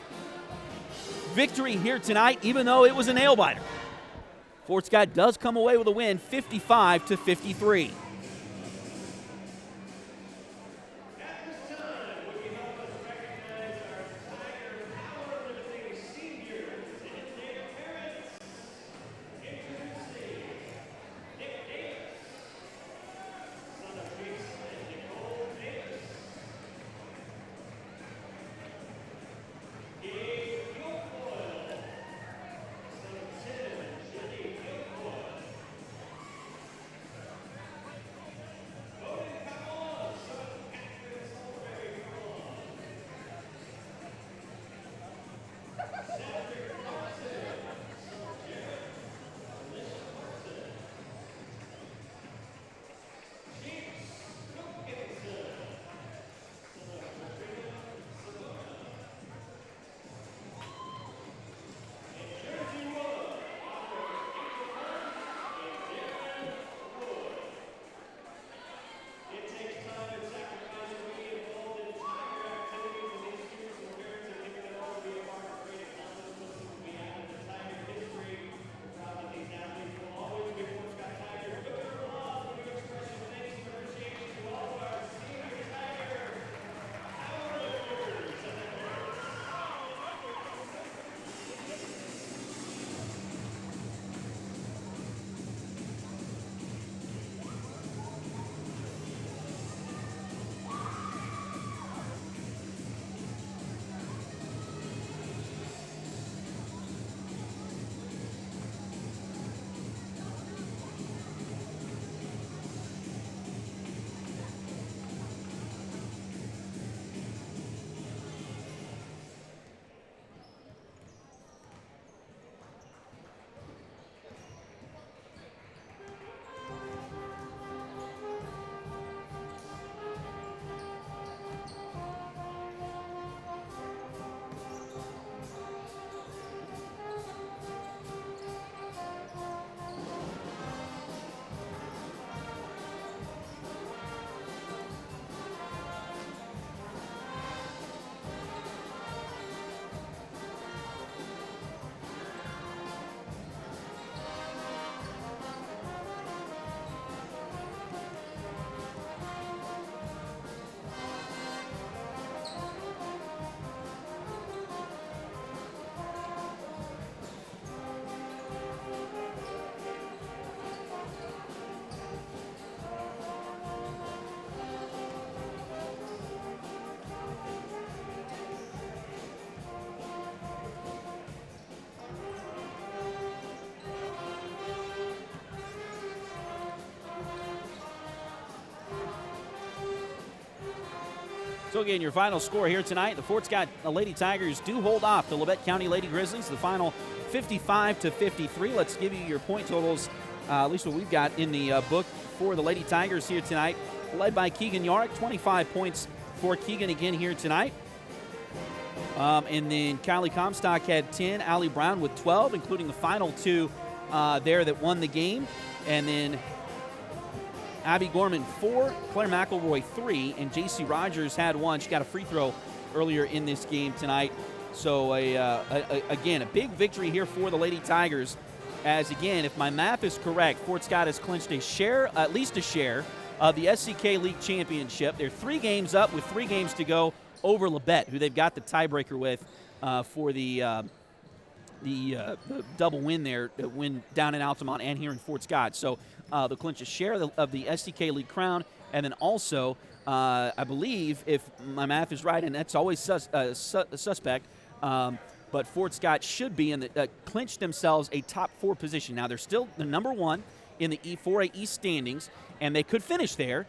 victory here tonight, even though it was a nail-biter. Fort Scott does come away with a win, 55-53. So again, your final score here tonight, the Fort Scott Lady Tigers do hold off the Labette County Lady Grizzlies. The final 55-53. Let's give you your point totals, at least what we've got in the book for the Lady Tigers here tonight. Led by Keegan Yarrick, 25 points for Keegan again here tonight. And then Kylie Comstock had 10, Allie Brown with 12, including the final two there that won the game. And then Abby Gorman 4, Claire McElroy 3, and J.C. Rogers had 1. She got a free throw earlier in this game tonight. So, again, a big victory here for the Lady Tigers. As, again, if my math is correct, Fort Scott has clinched a share, at least a share, of the SCK League Championship. They're 3 games up with 3 games to go over Labette, who they've got the tiebreaker with for the double win there, win down in Altamont and here in Fort Scott. So they'll clinch a share of the SCK League crown, and then also, I believe, if my math is right, and that's always suspect, but Fort Scott should be in the clinch themselves a top 4 position. Now they're still the number 1 in the E4A East standings, and they could finish there,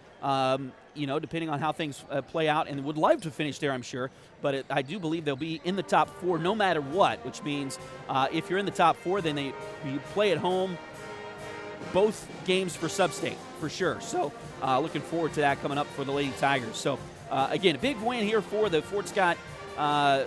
depending on how things play out, and would love to finish there, I'm sure. But I do believe they'll be in the top 4 no matter what, which means if you're in the top 4, then you play at home both games for sub-state, for sure. So looking forward to that coming up for the Lady Tigers. So, again, a big win here for the Fort Scott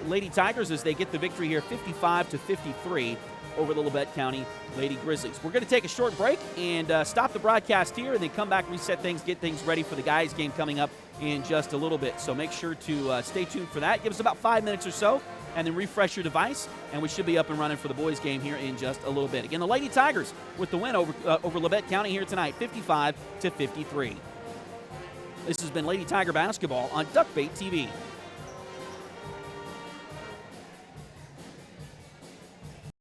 Lady Tigers as they get the victory here 55-53 over the Labette County Lady Grizzlies. We're going to take a short break and stop the broadcast here and then come back, reset things, get things ready for the guys' game coming up in just a little bit. So make sure to stay tuned for that. Give us about 5 minutes or so, and then refresh your device, and we should be up and running for the boys' game here in just a little bit. Again, the Lady Tigers with the win over Labette County here tonight, 55-53. This has been Lady Tiger Basketball on Duckbait TV.